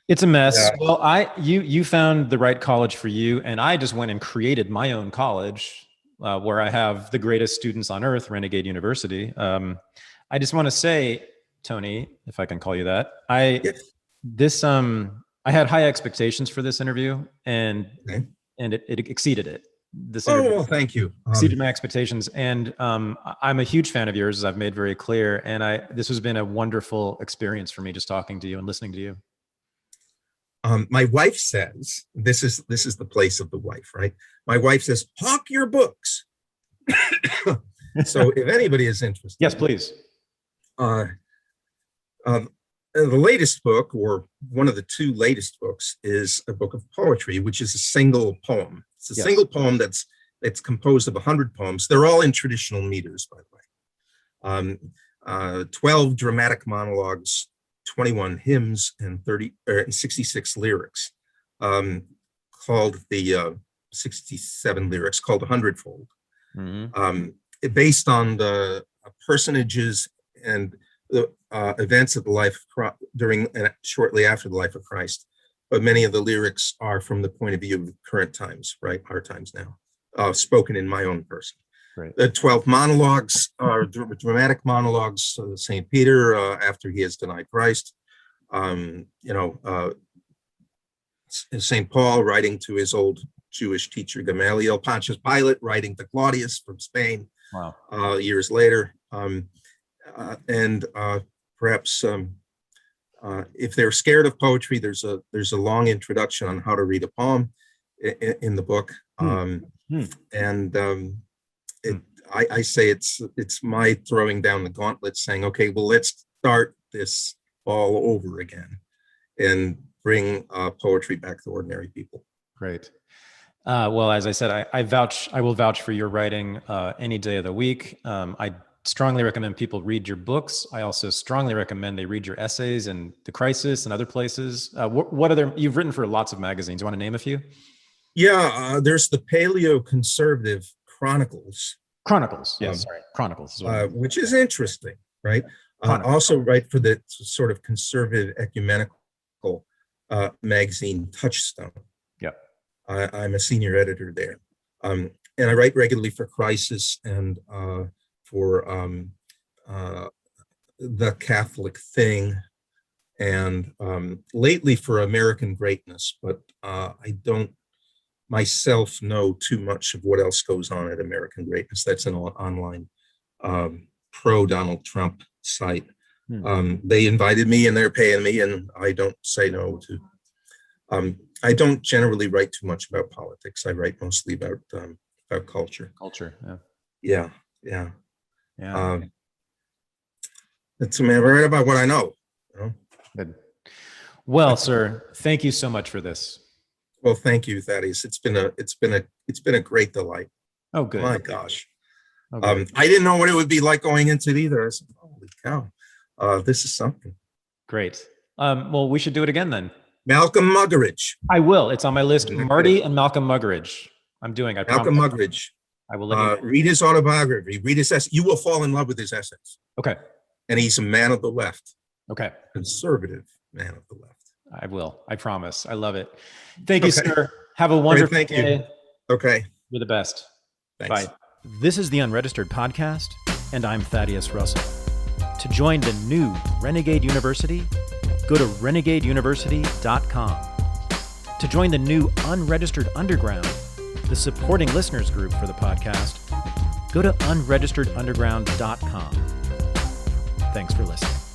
It's a mess. Yeah. Well, you found the right college for you, and I just went and created my own college where I have the greatest students on earth, Renegade University. I just want to say, Tony, if I can call you that, I had high expectations for this interview, and it exceeded it. Well, thank you. Exceeded my expectations, and I'm a huge fan of yours, as I've made very clear. And this has been a wonderful experience for me, just talking to you and listening to you. My wife says, this is the place of the wife, right? My wife says, hawk your books. So if anybody is interested. Yes, please. the latest book, or one of the two latest books, is a book of poetry, which is a single poem. It's a single poem that's composed of 100 poems. They're all in traditional meters, by the way. 12 dramatic monologues, 21 hymns, and 66 lyrics, called the 67 lyrics, called the Hundredfold. Based on the personages and the events of the life of during and shortly after the life of Christ, but many of the lyrics are from the point of view of current times, right? Our times now, spoken in my own person. Right. The 12 monologues are dramatic monologues of St. Peter after he has denied Christ. St. Paul writing to his old Jewish teacher Gamaliel, Pontius Pilate writing to Claudius from Spain. Wow. Years later. And perhaps if they're scared of poetry, there's a long introduction on how to read a poem in the book. I say it's my throwing down the gauntlet, saying, okay, well, let's start this all over again and bring poetry back to ordinary people. Great. Well, as I said, I will vouch for your writing any day of the week. I strongly recommend people read your books. I also strongly recommend they read your essays in The Crisis and other places. What other, you've written for lots of magazines. You want to name a few? Yeah, there's the Paleo Conservative Chronicles. Chronicles. Which is interesting, right? Also write for the sort of conservative ecumenical magazine Touchstone. I'm a senior editor there. And I write regularly for Crisis and for The Catholic Thing, and lately for American Greatness, but I don't myself know too much of what else goes on at American Greatness. That's an online pro-Donald Trump site. They invited me and they're paying me, and I don't say no to. I don't generally write too much about politics. I write mostly about culture. Yeah. It's I write about what I know. Good. Well, sir, thank you so much for this. Well, thank you, Thaddeus. It's been a great delight. Oh, good. My gosh. I didn't know what it would be like going into it either. I said, holy cow, this is something. Great. Well, we should do it again then. Malcolm Muggeridge. I will. It's on my list. Marty and Malcolm Muggeridge. I promise. Malcolm Muggeridge. I will let you read his autobiography. Read his essays. You will fall in love with his essays. Okay. And he's a man of the left. Okay. Conservative man of the left. I will. I promise. I love it. Thank you, sir. Have a wonderful day. Okay. You're the best. Thanks. Bye. This is the Unregistered podcast, and I'm Thaddeus Russell. To join the new Renegade University, go to renegadeuniversity.com. To join the new Unregistered Underground, the supporting listeners group for the podcast, go to unregisteredunderground.com. Thanks for listening.